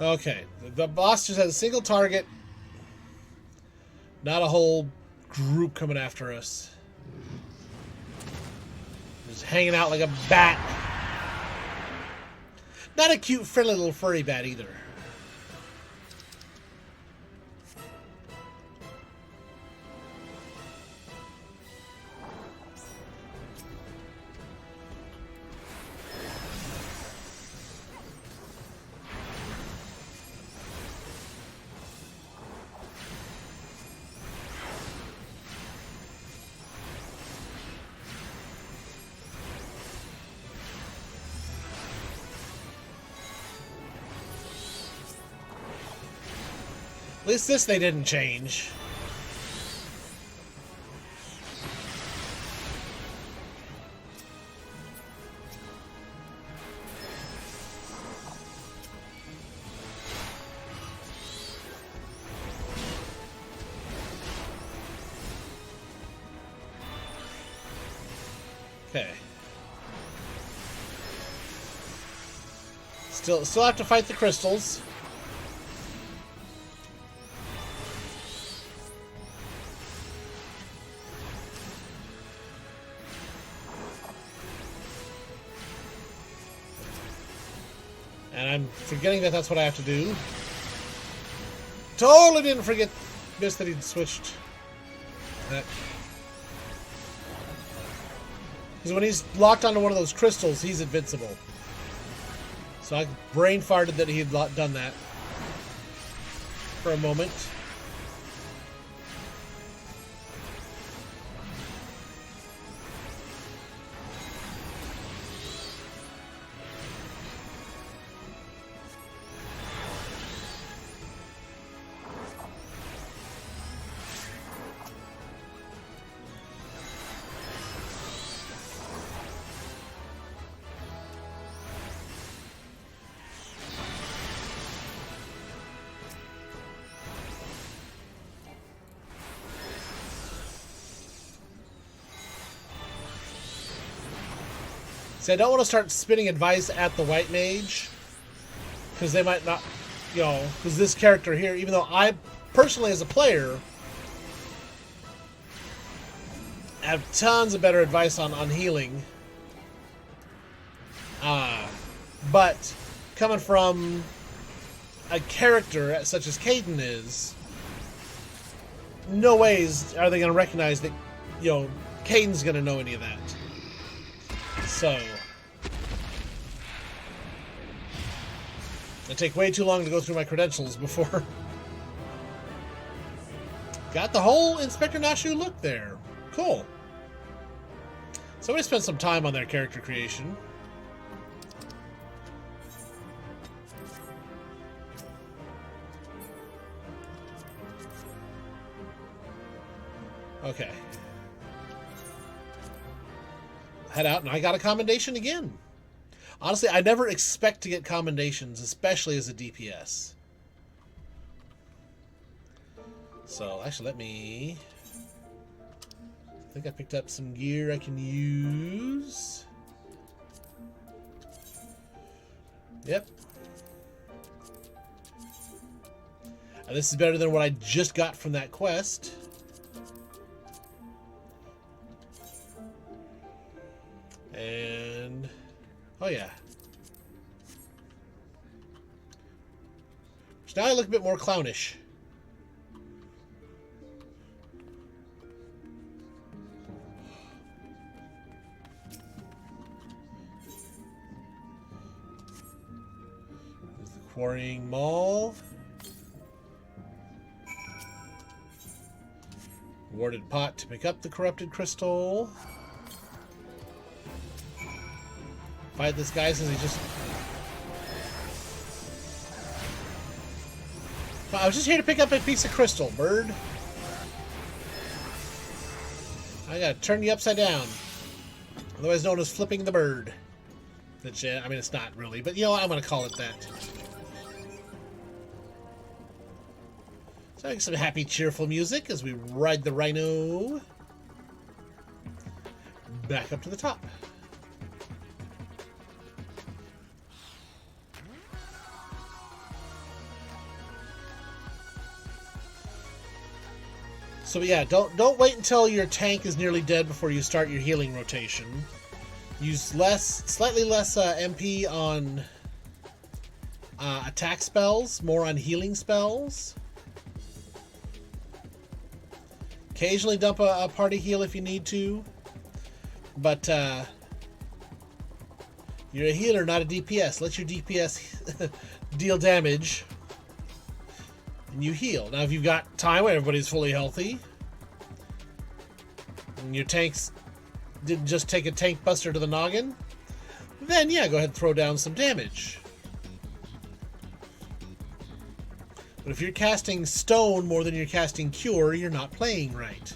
[SPEAKER 1] Okay, the boss just has a single target, not a whole group coming after us. Just hanging out like a bat. Not a cute, friendly little furry bat either. At least this they didn't change. Okay. Still have to fight the crystals. And I'm forgetting that that's what I have to do. Totally didn't forget this, that he'd switched that. Because when he's locked onto one of those crystals, he's invincible. So I brain farted that he had done that for a moment. See, I don't want to start spitting advice at the white mage, because they might not, you know, because this character here, even though I personally as a player have tons of better advice on healing, but coming from a character such as Caden is, no ways are they going to recognize that, you know, Caden's going to know any of that. So it'd take way too long to go through my credentials before. Got the whole Inspector Nashu look there. Cool. Somebody spent some time on their character creation. Okay. Head out, and I got a commendation again. Honestly, I never expect to get commendations, especially as a DPS. So, actually, let me... I think I picked up some gear I can use. Yep. And this is better than what I just got from that quest. And... oh, yeah. So now I look a bit more clownish. Quarrying Mall. Warded pot to pick up the corrupted crystal. Fight this guy since he just... I was just here to pick up a piece of crystal, bird. I gotta turn you upside down. Otherwise known as flipping the bird. Which, I mean, it's not really, but you know what? I'm gonna call it that. So, some happy, cheerful music as we ride the rhino back up to the top. So yeah, don't wait until your tank is nearly dead before you start your healing rotation. Use slightly less MP on attack spells, more on healing spells. Occasionally dump a party heal if you need to, but you're a healer, not a DPS. Let your DPS deal damage. And you heal. Now, if you've got time when everybody's fully healthy, and your tanks didn't just take a tank buster to the noggin, then yeah, go ahead and throw down some damage. But if you're casting stone more than you're casting cure, you're not playing right.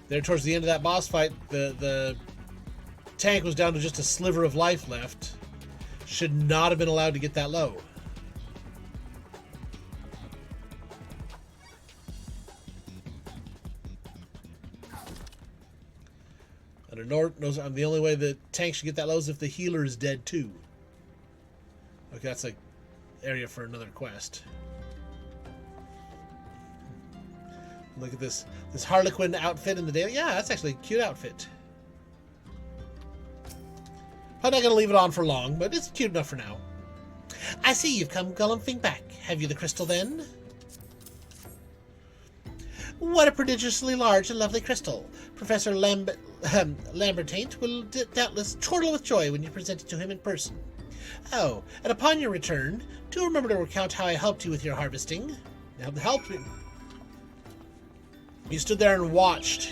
[SPEAKER 1] There, towards the end of that boss fight, the tank was down to just a sliver of life left. Should not have been allowed to get that low. Under Nort knows the only way the tank should get that low is if the healer is dead too. Okay, that's an area for another quest. Look at this Harlequin outfit in the day. Yeah, that's actually a cute outfit. I'm not going to leave it on for long, but it's cute enough for now. I see you've come galumphing back. Have you the crystal then? What a prodigiously large and lovely crystal. Professor Lambertaint will doubtless chortle with joy when you present it to him in person. Oh, and upon your return, do remember to recount how I helped you with your harvesting. Helped me. You stood there and watched.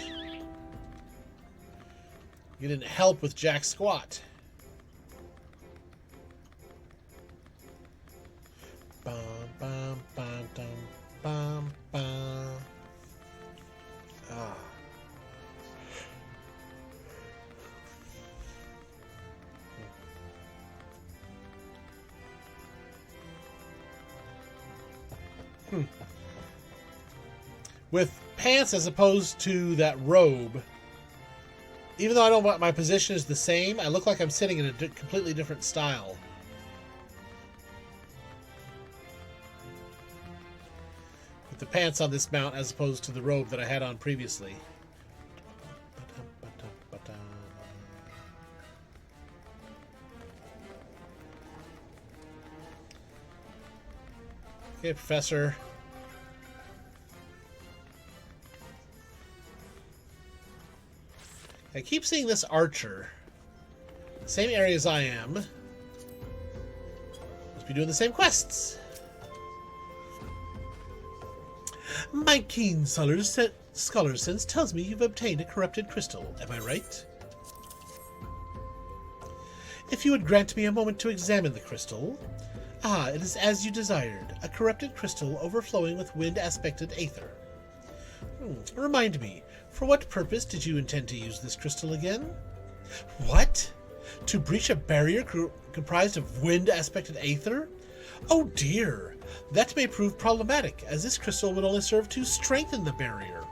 [SPEAKER 1] You didn't help with jack squat. Bum, bum, bum, dum, bum, bum. Ah. With pants as opposed to that robe, even though I know my position is the same, I look like I'm sitting in a completely different style. With the pants on this mount as opposed to the robe that I had on previously. Okay, Professor. I keep seeing this archer. Same area as I am. Must be doing the same quests. My keen scholar sense tells me you've obtained a corrupted crystal. Am I right? If you would grant me a moment to examine the crystal... Ah, it is as you desired. A corrupted crystal overflowing with wind-aspected aether. Remind me, for what purpose did you intend to use this crystal again? What? To breach a barrier comprised of wind-aspected aether? Oh dear! That may prove problematic, as this crystal would only serve to strengthen the barrier.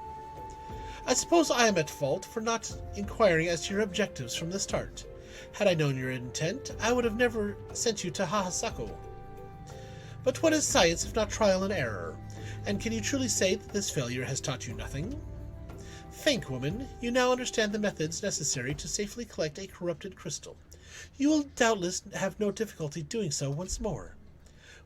[SPEAKER 1] I suppose I am at fault for not inquiring as to your objectives from the start. Had I known your intent, I would have never sent you to Hahasako. But what is science if not trial and error? And can you truly say that this failure has taught you nothing? Think, woman, you now understand the methods necessary to safely collect a corrupted crystal. You will doubtless have no difficulty doing so once more.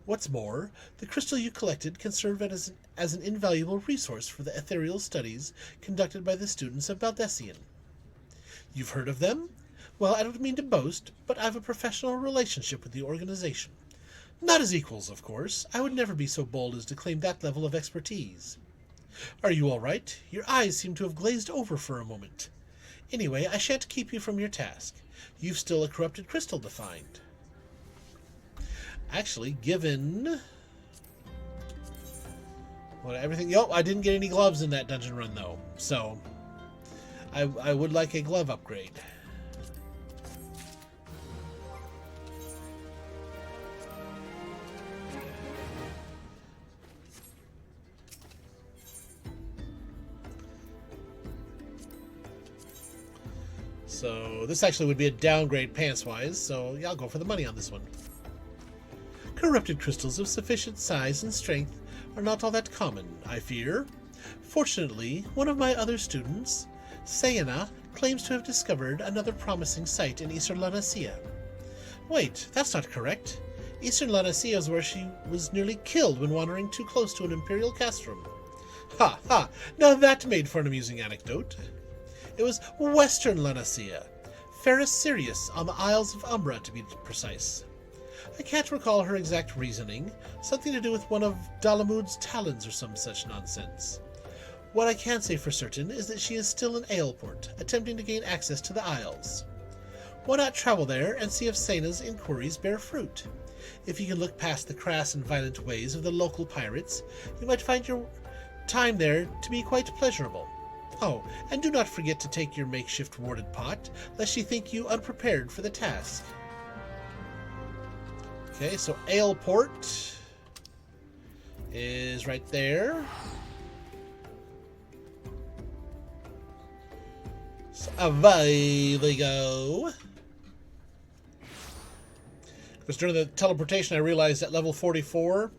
[SPEAKER 1] What's more, the crystal you collected can serve as an invaluable resource for the ethereal studies conducted by the students of Baldesion. You've heard of them? Well, I don't mean to boast, but I have a professional relationship with the organization. Not as equals, of course. I would never be so bold as to claim that level of expertise. Are you all right? Your eyes seem to have glazed over for a moment. Anyway, I shan't keep you from your task. You've still a corrupted crystal to find. Actually, given what everything... Yo, I didn't get any gloves in that dungeon run, though. So, I would like a glove upgrade. So this actually would be a downgrade pants-wise, so yeah, I'll go for the money on this one. Corrupted crystals of sufficient size and strength are not all that common, I fear. Fortunately, one of my other students, Sayana, claims to have discovered another promising site in Eastern Lanacia. Wait, that's not correct. Eastern Lanacia is where she was nearly killed when wandering too close to an Imperial castrum. Ha ha! Now that made for an amusing anecdote. It was Western Lanacia, Ferris Sirius on the Isles of Umbra to be precise. I can't recall her exact reasoning, something to do with one of Dalamud's talons or some such nonsense. What I can say for certain is that she is still in Aleport, attempting to gain access to the Isles. Why not travel there and see if Sena's inquiries bear fruit? If you can look past the crass and violent ways of the local pirates, you might find your time there to be quite pleasurable. Oh, and do not forget to take your makeshift warded pot, lest she think you unprepared for the task. Okay, so Aleport is right there. So away they go. Because during the teleportation I realized at level 44,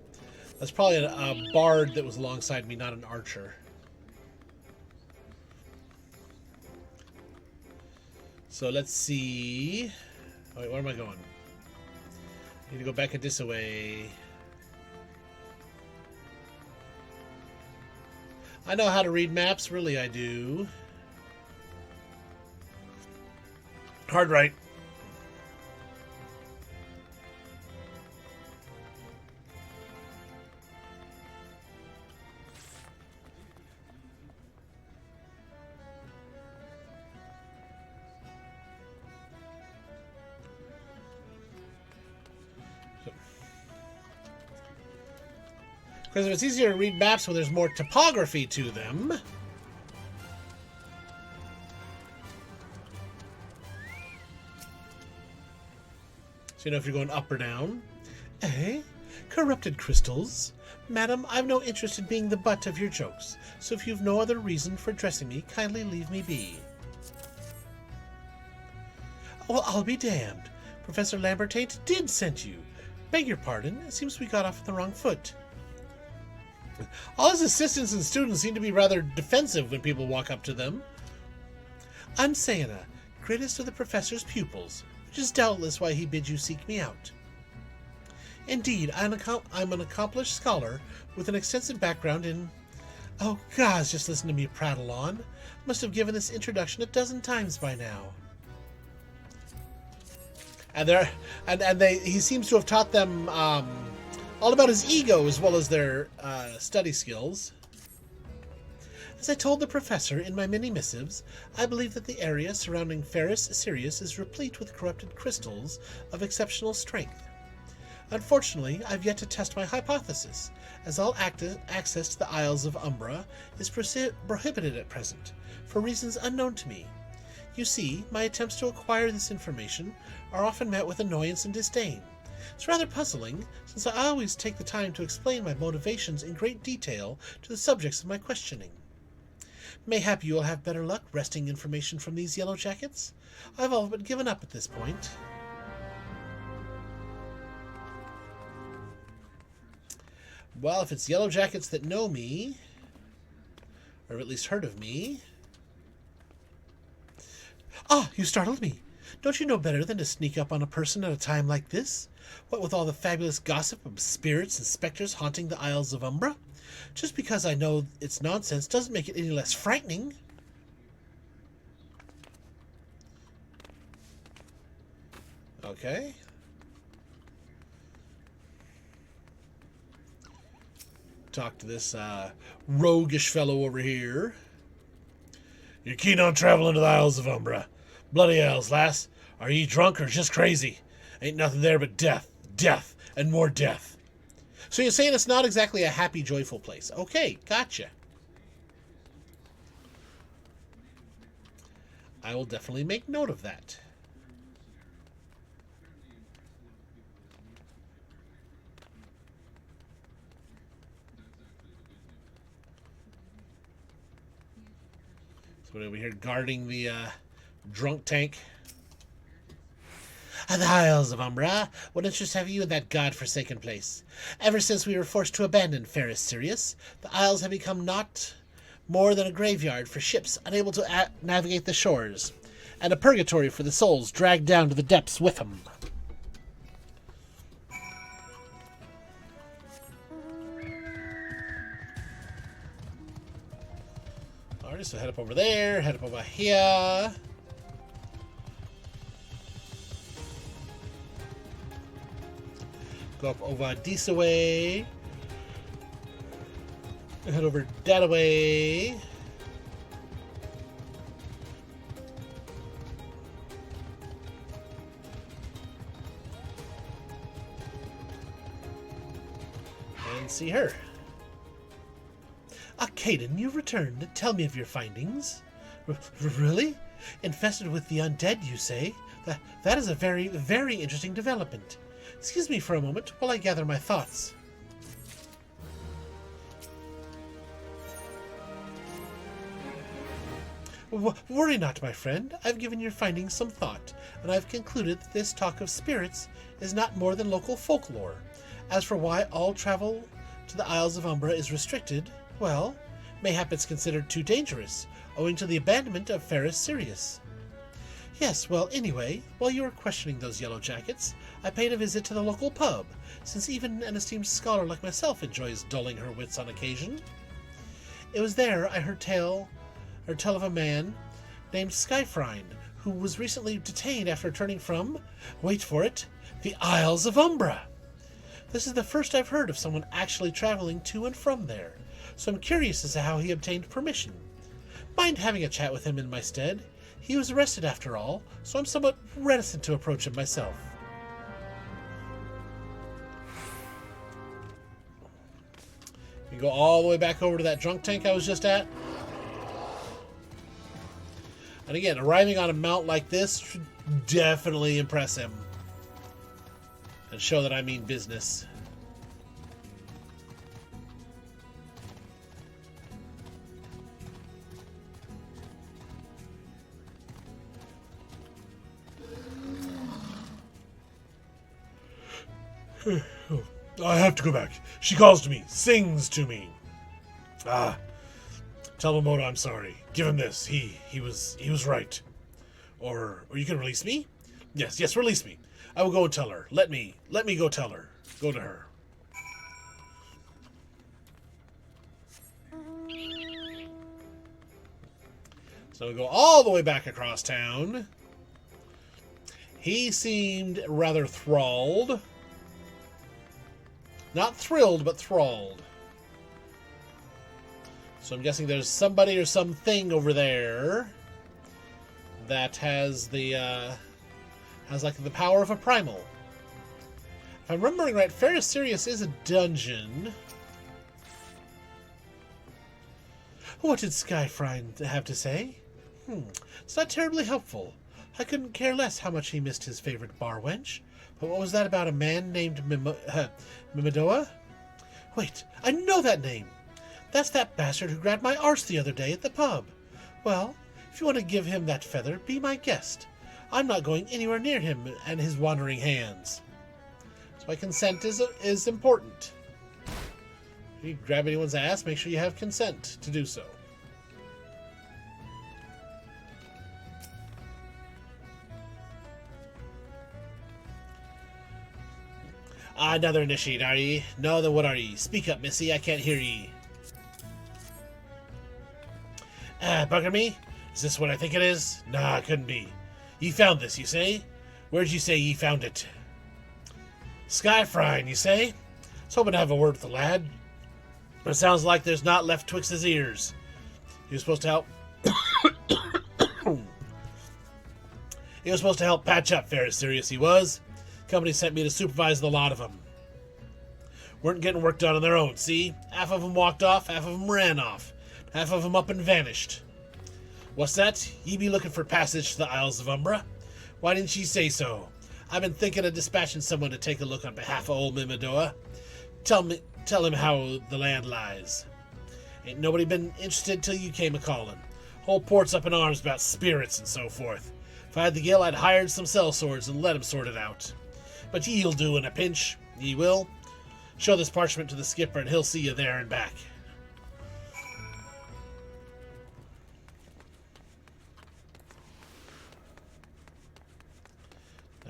[SPEAKER 1] that's probably a bard that was alongside me, not an archer. So let's see. Wait, where am I going? I need to go back this way. I know how to read maps, really I do. Hard right. Because it's easier to read maps when there's more topography to them. So you know if you're going up or down. Eh? Corrupted crystals? Madam, I've no interest in being the butt of your jokes, so if you've no other reason for addressing me, kindly leave me be. Well, I'll be damned. Professor Lambertaint did send you. Beg your pardon, it seems we got off on the wrong foot. All his assistants and students seem to be rather defensive when people walk up to them. I'm Sayana, greatest of the professor's pupils, which is doubtless why he bid you seek me out. Indeed, I'm an accomplished scholar with an extensive background in... Oh, gosh, just listen to me prattle on. Must have given this introduction a dozen times by now. And he seems to have taught them all about his ego as well as their study skills. As I told the professor in my many missives, I believe that the area surrounding Ferris Sirius is replete with corrupted crystals of exceptional strength. Unfortunately, I've yet to test my hypothesis, as all access to the Isles of Umbra is prohibited at present, for reasons unknown to me. You see, my attempts to acquire this information are often met with annoyance and disdain. It's rather puzzling, since I always take the time to explain my motivations in great detail to the subjects of my questioning. Mayhap you will have better luck wresting information from these yellow jackets? I've all but given up at this point. Well, if it's yellow jackets that know me, or at least heard of me... Ah, you startled me. Don't you know better than to sneak up on a person at a time like this? What with all the fabulous gossip of spirits and specters haunting the Isles of Umbra? Just because I know it's nonsense doesn't make it any less frightening. Okay. Talk to this roguish fellow over here. You're keen on traveling to the Isles of Umbra. Bloody hells, lass. Are ye drunk or just crazy? Ain't nothing there but death, death, and more death. So you're saying it's not exactly a happy, joyful place. Okay, gotcha. I will definitely make note of that. So we're over here guarding the drunk tank. The Isles of Umbra, what interest have you in that god-forsaken place? Ever since we were forced to abandon fairest Sirius, the Isles have become not more than a graveyard for ships unable to navigate the shores, and a purgatory for the souls dragged down to the depths with them. Alright, so head up over there, head up over here. Go up over this way. Head over that way. And see her. Caden, you returned. Tell me of your findings. Really? Infested with the undead, you say? That is a very, very interesting development. Excuse me for a moment while I gather my thoughts. Worry not, my friend. I've given your findings some thought, and I've concluded that this talk of spirits is not more than local folklore. As for why all travel to the Isles of Umbra is restricted, well, mayhap it's considered too dangerous, owing to the abandonment of fairest Sirius. Yes, well, anyway, while you were questioning those yellow jackets, I paid a visit to the local pub, since even an esteemed scholar like myself enjoys dulling her wits on occasion. It was there I heard tell of a man named Skyfrine, who was recently detained after returning from, wait for it, the Isles of Umbra. This is the first I've heard of someone actually traveling to and from there, so I'm curious as to how he obtained permission. Mind having a chat with him in my stead? He was arrested after all, so I'm somewhat reticent to approach him myself. You go all the way back over to that drunk tank I was just at. And again, arriving on a mount like this should definitely impress him. And show that I mean business. I have to go back. She calls to me, sings to me. Tell Momoto I'm sorry. Give him this. He was right. Or you can release me? Yes, release me. I will go and tell her. Let me go tell her. Go to her. So we go all the way back across town. He seemed rather thralled. Not thrilled, but thralled. So I'm guessing there's somebody or something over there that has the like the power of a primal. If I'm remembering right, Fairest Sirius is a dungeon. What did Skyfrine have to say? It's not terribly helpful. I couldn't care less how much he missed his favorite bar wench. But what was that about a man named Mimidoa? Wait, I know that name. That's that bastard who grabbed my arse the other day at the pub. Well, if you want to give him that feather, be my guest. I'm not going anywhere near him and his wandering hands. So my consent is important. If you grab anyone's ass, make sure you have consent to do so. Another initiate, are ye? No, then what are ye? Speak up, missy, I can't hear ye. Bugger me? Is this what I think it is? Nah, it couldn't be. Ye found this, you say? Where'd you say ye found it? Skyfrine, you say? I was hoping to have a word with the lad, but it sounds like there's not left twixt his ears. He was supposed to help. He was supposed to help patch up, fair and serious he was. Company sent me to supervise the lot of them. Weren't getting work done on their own, see? Half of them walked off, half of them ran off. Half of them up and vanished. What's that? Ye be looking for passage to the Isles of Umbra? Why didn't ye say so? I've been thinking of dispatching someone to take a look on behalf of old Mimidoa. Tell him how the land lies. Ain't nobody been interested till you came a-calling. Whole port's up in arms about spirits and so forth. If I had the gill, I'd hired some sellswords and let 'em sort it out. But ye'll do in a pinch. Ye will. Show this parchment to the skipper and he'll see you there and back.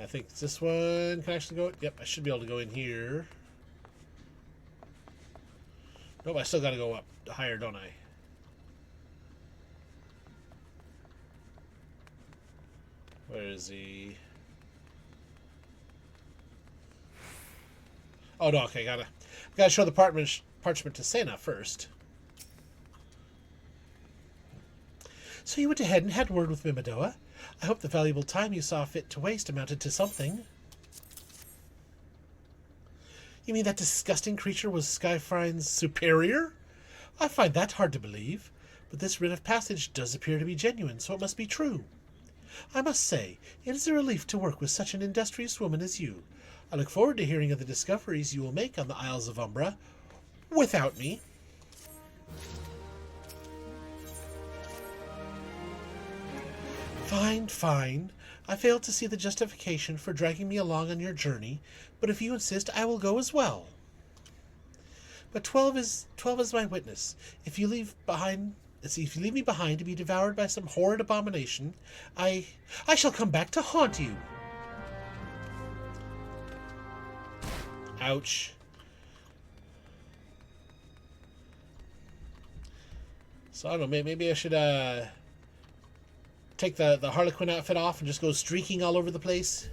[SPEAKER 1] I think this one can actually go... Yep, I should be able to go in here. Nope, I still got to go up higher, don't I? Where is he? Oh, no, okay, gotta show the parchment to Sena first. So you went ahead and had word with Mimidoa. I hope the valuable time you saw fit to waste amounted to something. You mean that disgusting creature was Skyfrine's superior? I find that hard to believe, but this writ of passage does appear to be genuine, so it must be true. I must say, it is a relief to work with such an industrious woman as you. I look forward to hearing of the discoveries you will make on the Isles of Umbra, without me. Fine, fine. I fail to see the justification for dragging me along on your journey, but if you insist, I will go as well. But 12 is my witness. If you leave me behind to be devoured by some horrid abomination, I shall come back to haunt you. Ouch. So I don't know, maybe I should take the Harlequin outfit off and just go streaking all over the place.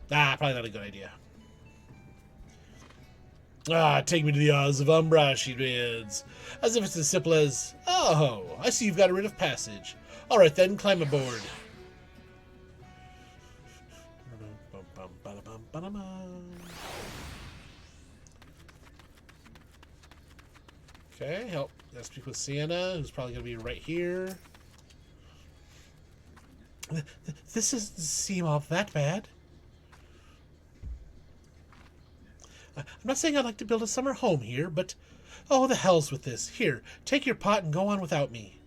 [SPEAKER 1] Probably not a good idea. Take me to the Isles of Umbra, she bids. As if it's as simple as, oh, I see you've got a writ of passage. All right then, climb aboard. Okay, let's speak with Sienna, who's probably going to be right here. This doesn't seem all that bad. I'm not saying I'd like to build a summer home here, but... Oh, the hell's with this. Here, take your pot and go on without me.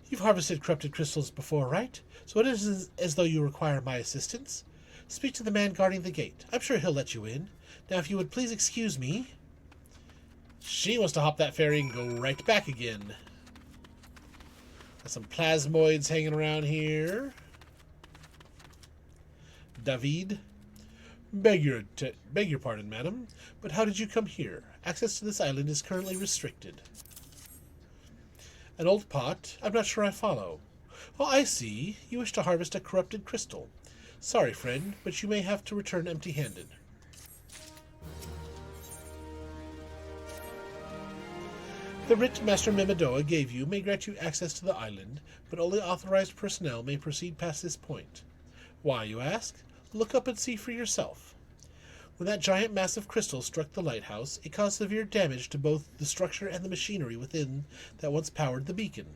[SPEAKER 1] You've harvested corrupted crystals before, right? So it is as though you require my assistance. Speak to the man guarding the gate. I'm sure he'll let you in. Now, if you would please excuse me... She wants to hop that ferry and go right back again. Got some plasmoids hanging around here. David. Beg your pardon, madam, but how did you come here? Access to this island is currently restricted. An old pot? I'm not sure I follow. Oh, I see. You wish to harvest a corrupted crystal. Sorry, friend, but you may have to return empty-handed. The writ Master Mimidoa gave you may grant you access to the island, but only authorized personnel may proceed past this point. Why, you ask? Look up and see for yourself. When that giant mass of crystal struck the lighthouse, it caused severe damage to both the structure and the machinery within that once powered the beacon.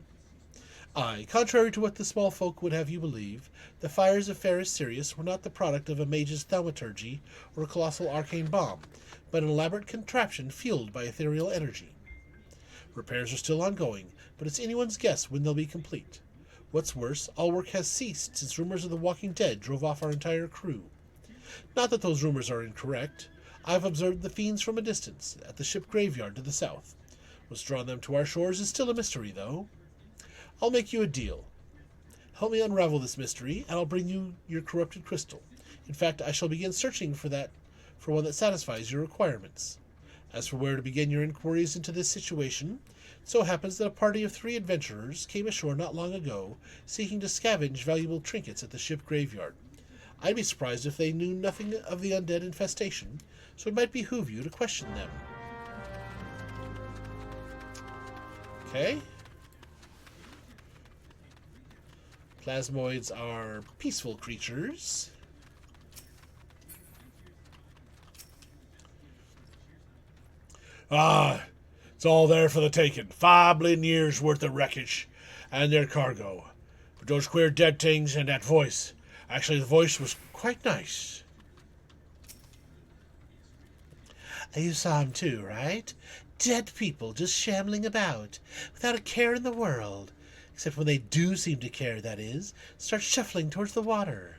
[SPEAKER 1] Aye, contrary to what the small folk would have you believe, the fires of Ferris Sirius were not the product of a mage's thaumaturgy or a colossal arcane bomb, but an elaborate contraption fueled by ethereal energy. Repairs are still ongoing, but it's anyone's guess when they'll be complete. What's worse, all work has ceased since rumors of the Walking Dead drove off our entire crew. Not that those rumors are incorrect. I've observed the fiends from a distance, at the ship graveyard to the south. What's drawn them to our shores is still a mystery, though. I'll make you a deal. Help me unravel this mystery, and I'll bring you your corrupted crystal. In fact, I shall begin searching for one that satisfies your requirements. As for where to begin your inquiries into this situation, So happens that a party of 3 adventurers came ashore not long ago, seeking to scavenge valuable trinkets at the ship graveyard. I'd be surprised if they knew nothing of the undead infestation, so it might behoove you to question them. Okay. Plasmoids are peaceful creatures. Ah, it's all there for the taking. 5 billion years worth of wreckage and their cargo. But those queer dead things and that voice. Actually, the voice was quite nice. You saw him too, right? Dead people just shambling about, without a care in the world. Except when they do seem to care, that is. Start shuffling towards the water.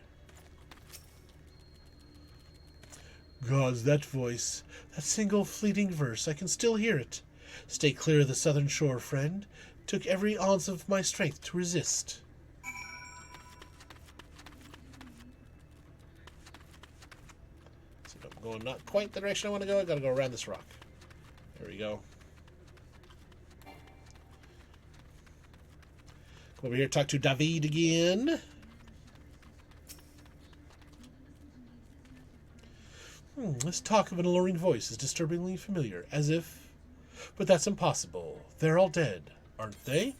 [SPEAKER 1] Gods, that voice. That single fleeting verse, I can still hear it. Stay clear of the southern shore, friend. Took every ounce of my strength to resist. So I'm going not quite the direction I want to go. I gotta go around this rock. There we go. Come over here, talk to David again. This talk of an alluring voice is disturbingly familiar, as if... But that's impossible. They're all dead, aren't they?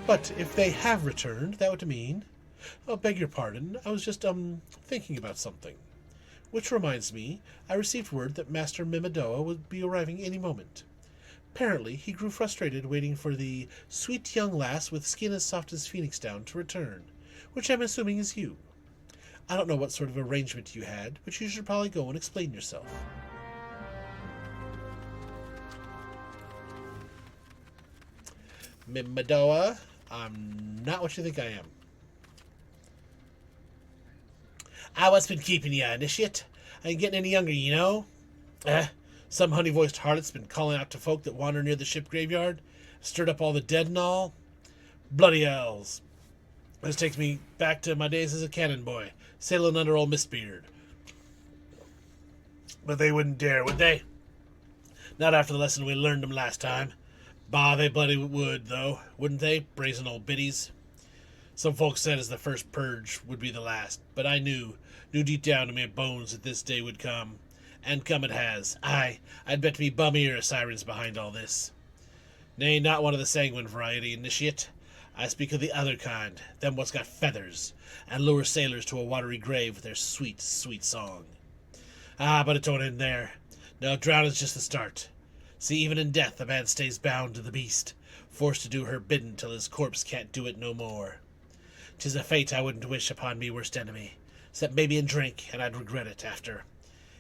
[SPEAKER 1] But if they have returned, that would mean... Oh, beg your pardon, I was just, thinking about something. Which reminds me, I received word that Master Mimidoa would be arriving any moment. Apparently, he grew frustrated waiting for the sweet young lass with skin as soft as phoenix down to return, which I'm assuming is you. I don't know what sort of arrangement you had, but you should probably go and explain yourself. Mimidoa, I'm not what you think I am. What's been keeping you, initiate? I ain't getting any younger, you know? Some honey-voiced harlot's been calling out to folk that wander near the ship graveyard, stirred up all the dead and all. Bloody hells. This takes me back to my days as a cannon boy, sailing under old Mistbeard. But they wouldn't dare, would they? Not after the lesson we learned them last time. Bah, they bloody would, though, wouldn't they, brazen old biddies? Some folks said as the first purge would be the last, but I knew deep down in my bones that this day would come. And come it has. Aye, I'd bet to be bum ear sirens behind all this. Nay, not one of the sanguine variety, initiate. I speak of the other kind, them what's got feathers, and lure sailors to a watery grave with their sweet, sweet song. But it don't end there. No, drowning's just the start. See, even in death, a man stays bound to the beast, forced to do her bidding till his corpse can't do it no more. 'Tis a fate I wouldn't wish upon me worst enemy, except maybe in drink, and I'd regret it after.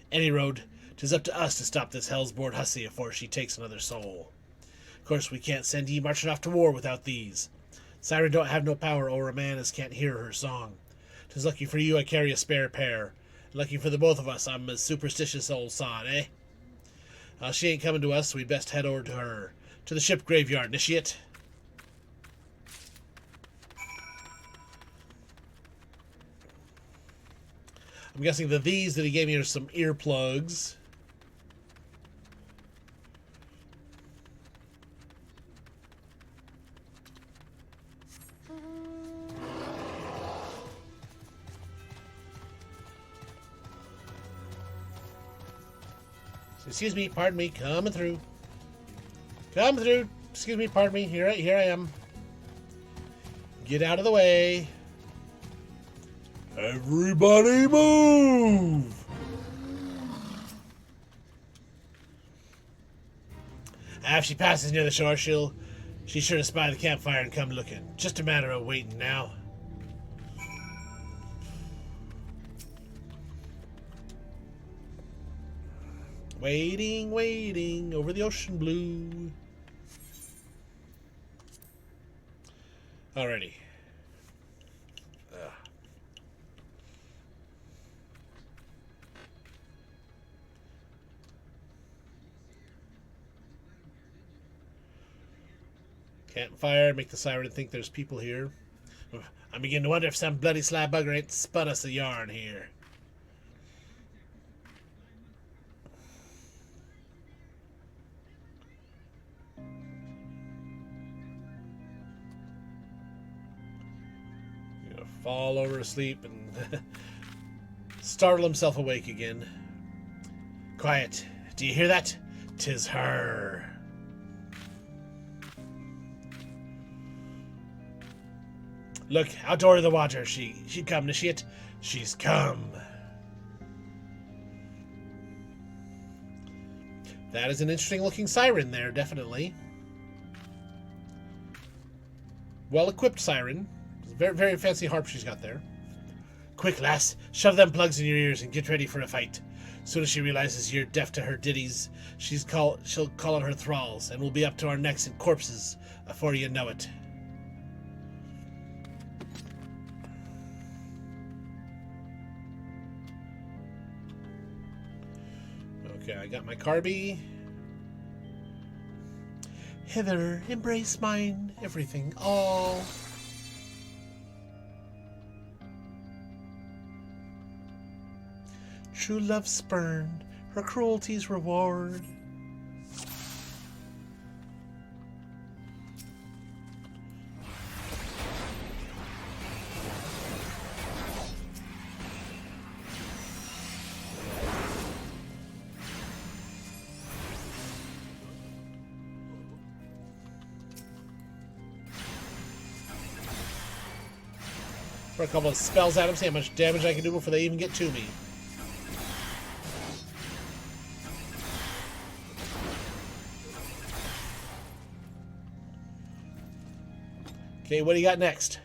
[SPEAKER 1] Any road, 'tis up to us to stop this hell's-bored hussy afore she takes another soul. Of course, we can't send ye marching off to war without these. Siren don't have no power o'er a man as can't hear her song. 'Tis lucky for you I carry a spare pair. Lucky for the both of us I'm a superstitious old sod, eh? She ain't coming to us, so we'd best head over to her. To the ship graveyard, initiate. I'm guessing that these that he gave me are some earplugs. Excuse me, pardon me, coming through. Coming through. Excuse me, pardon me. Here I am. Get out of the way. Everybody move! If she passes near the shore, she's sure to spy the campfire and come looking. Just a matter of waiting now. Waiting over the ocean blue. Alrighty. Campfire, make the siren think there's people here. I'm beginning to wonder if some bloody sly bugger ain't spun us a yarn here. fall over asleep and startle himself awake again. Quiet. Do you hear that? 'Tis her. Look, outdoor of the water. She come to shit. She's come. That is an interesting looking siren there, definitely. Well equipped siren. Very, very fancy harp she's got there. Quick, lass, shove them plugs in your ears and get ready for a fight. Soon as she realizes you're deaf to her ditties, she'll call on her thralls, and we'll be up to our necks in corpses before you know it. Okay, I got my Carby. Hither, embrace mine, everything, all. True love spurned, her cruelty's reward. For a couple of spells at him, see how much damage I can do before they even get to me. Okay, what do you got next?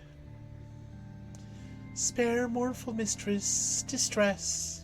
[SPEAKER 1] Spare mournful mistress, distress.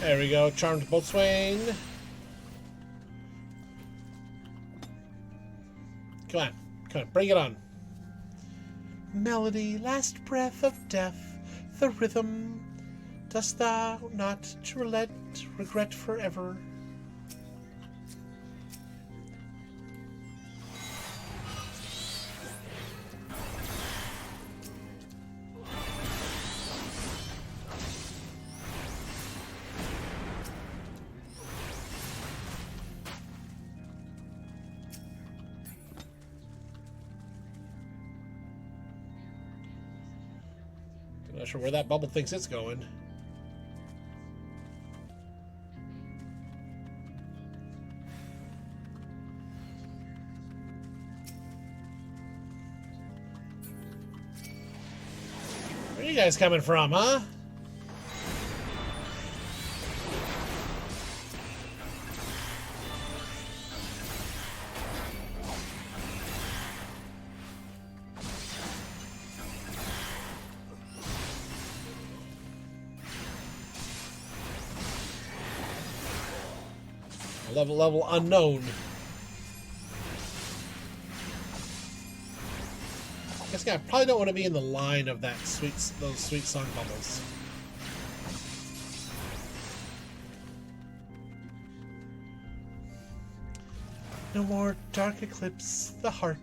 [SPEAKER 1] There we go, Charmed Boltswain. Come on, bring it on. Melody, last breath of death, the rhythm. Dost thou not to regret forever? Not sure where that bubble thinks it's going. Where are you guys coming from, huh? Level unknown. Guess I probably don't want to be in the line of those sweet song bubbles. No more dark eclipse the heart.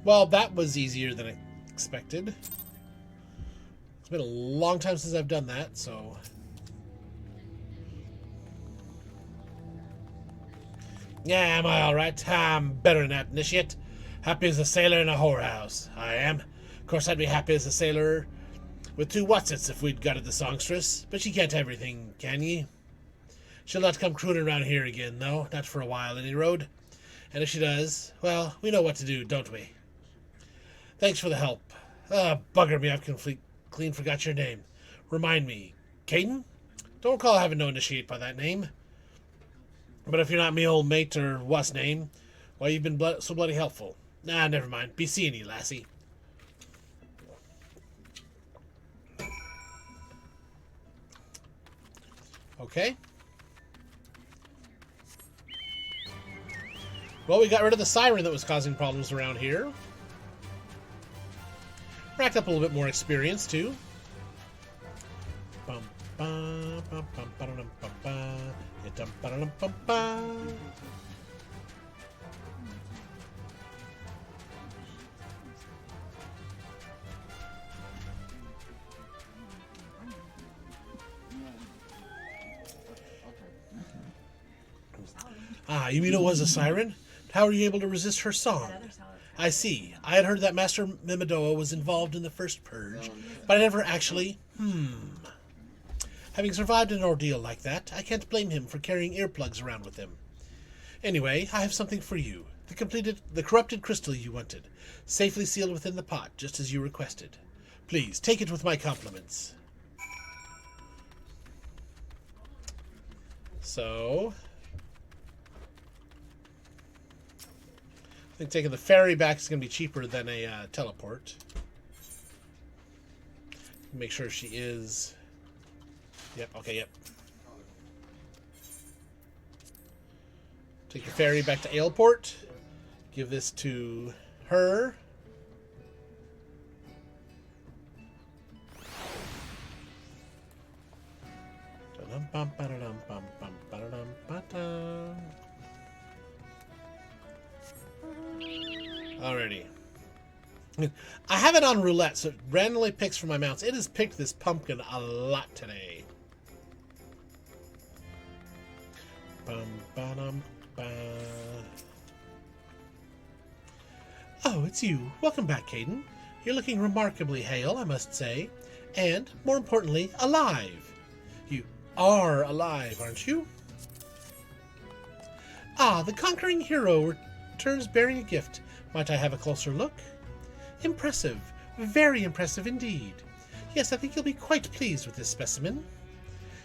[SPEAKER 1] Well, that was easier than I expected. It's been a long time since I've done that, so. Yeah, am I alright? I'm better than that, initiate. Happy as a sailor in a whorehouse. I am. Of course, I'd be happy as a sailor with two whatsits if we'd got it the songstress. But she can't everything, can ye? She'll not come crooning around here again, though. Not for a while, any road. And if she does, well, we know what to do, don't we? Thanks for the help. Bugger me, I've clean forgot your name. Remind me. Caden? Don't recall having no initiate by that name. But if you're not me old mate or what's name, well, you've been so bloody helpful. Nah, never mind. Be seeing ye, lassie. Okay. Well, we got rid of the siren that was causing problems around here. Racked up a little bit more experience, too. Bum, bum, bum, bum, ba-da-dum, bum, ba. Yeah, dum, ba-da-dum, bum, ba. Ah, you mean it was a siren? How were you able to resist her song? I see. I had heard that Master Mimidoa was involved in the first purge, but I never actually... Having survived an ordeal like that, I can't blame him for carrying earplugs around with him. Anyway, I have something for you. The corrupted crystal you wanted, safely sealed within the pot, just as you requested. Please, take it with my compliments. So... I think taking the ferry back is going to be cheaper than a teleport. Make sure she is... Yep, okay, yep. Take the ferry back to Aleport. Give this to her. Alrighty. I have it on roulette, so it randomly picks from my mounts. It has picked this pumpkin a lot today. Oh, it's you. Welcome back, Caden. You're looking remarkably hale, I must say. And, more importantly, alive. You are alive, aren't you? Ah, the conquering hero returns bearing a gift. Might I have a closer look? Impressive. Very impressive indeed. Yes, I think you'll be quite pleased with this specimen.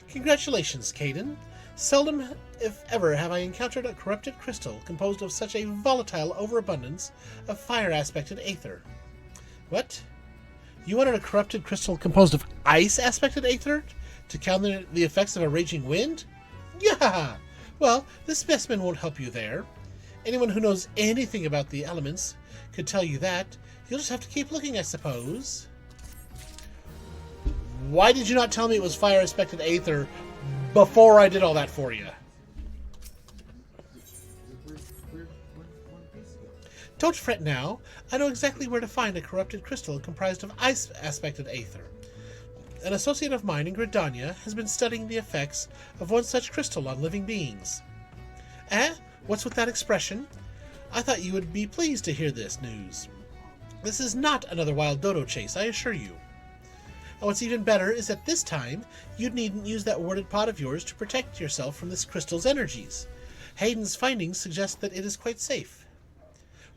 [SPEAKER 1] Congratulations, Caden. Seldom, if ever, have I encountered a corrupted crystal composed of such a volatile overabundance of fire-aspected aether. What? You wanted a corrupted crystal composed of ice-aspected aether to counter the effects of a raging wind? Yeah! Well, this specimen won't help you there. Anyone who knows anything about the elements could tell you that. You'll just have to keep looking, I suppose. Why did you not tell me it was fire-aspected aether before I did all that for you? Don't fret now. I know exactly where to find a corrupted crystal comprised of ice-aspected aether. An associate of mine in Gridania has been studying the effects of one such crystal on living beings. Eh? What's with that expression? I thought you would be pleased to hear this news. This is not another wild dodo chase, I assure you. And what's even better is that this time, you needn't use that warded pot of yours to protect yourself from this crystal's energies. Hayden's findings suggest that it is quite safe.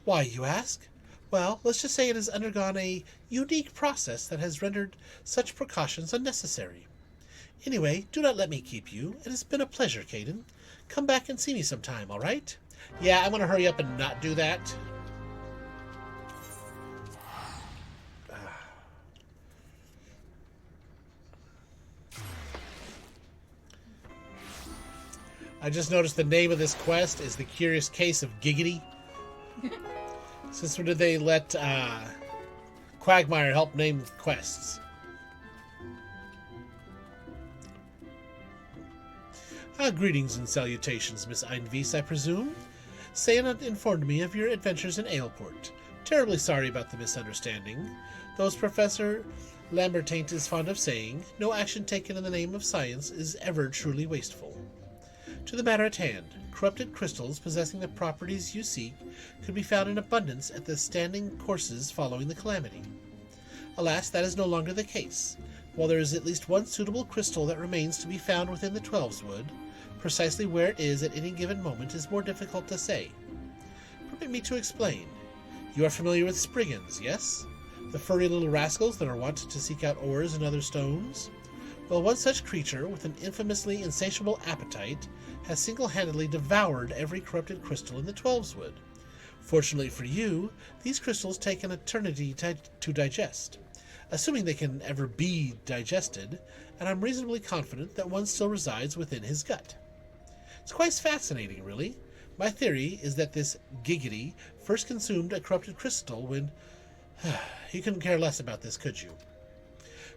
[SPEAKER 1] Why, you ask? Well, let's just say it has undergone a unique process that has rendered such precautions unnecessary. Anyway, do not let me keep you. It has been a pleasure, Caden. Come back and see me sometime, all right? Yeah, I'm going to hurry up and not do that. I just noticed the name of this quest is The Curious Case of Giggity. Since when did they let Quagmire help name quests? Greetings and salutations, Miss Einvies, I presume. Sayana informed me of your adventures in Aleport. Terribly sorry about the misunderstanding. Though, as Professor Lambertaint is fond of saying, no action taken in the name of science is ever truly wasteful. To the matter at hand, corrupted crystals possessing the properties you seek could be found in abundance at the standing courses following the calamity. Alas, that is no longer the case. While there is at least one suitable crystal that remains to be found within the Twelveswood, precisely where it is at any given moment is more difficult to say. Permit me to explain. You are familiar with Spriggans, yes? The furry little rascals that are wont to seek out ores and other stones? Well, one such creature, with an infamously insatiable appetite, has single-handedly devoured every corrupted crystal in the Twelveswood. Fortunately for you, these crystals take an eternity to digest. Assuming they can ever be digested, and I'm reasonably confident that one still resides within his gut. It's quite fascinating, really. My theory is that this Giggity first consumed a corrupted crystal when You couldn't care less about this, could you?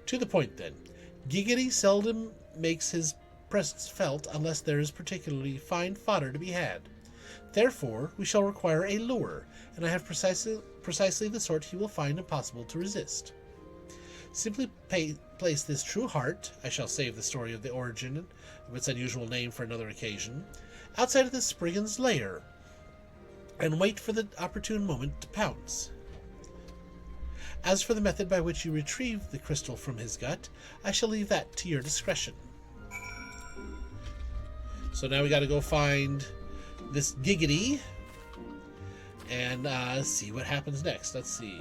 [SPEAKER 1] To the point, then. Giggity seldom makes his presence felt unless there is particularly fine fodder to be had. Therefore, we shall require a lure, and I have precisely the sort he will find impossible to resist. Simply place this true heart, I shall save the story of the origin of its unusual name for another occasion, outside of the brigand's lair, and wait for the opportune moment to pounce. As for the method by which you retrieve the crystal from his gut, I shall leave that to your discretion. So now we got to go find this Giggity and see what happens next. Let's see.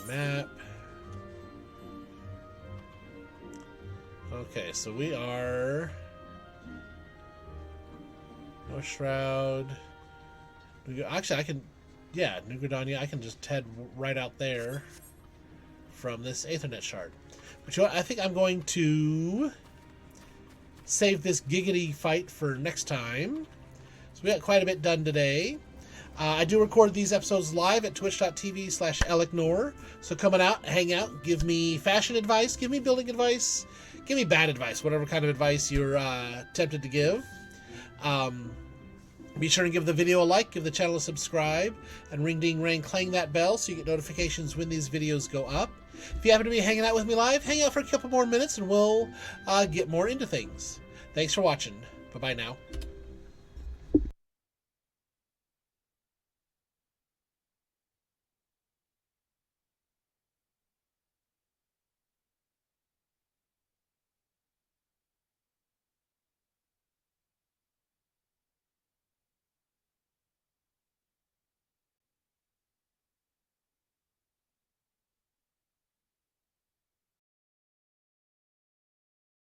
[SPEAKER 1] Map. Okay, so we are North Shroud. Actually, I can, yeah, New Gridania. I can just head right out there from this Aethernet shard. But you know what? I think I'm going to save this Giggity fight for next time. So we got quite a bit done today. I do record these episodes live at twitch.tv/elecnor. So coming out, hang out, give me fashion advice, give me building advice, give me bad advice, whatever kind of advice you're tempted to give. Be sure to give the video a like, give the channel a subscribe, and ring ding rang clang that bell so you get notifications when these videos go up. If you happen to be hanging out with me live, hang out for a couple more minutes and we'll get more into things. Thanks for watching. Bye-bye now.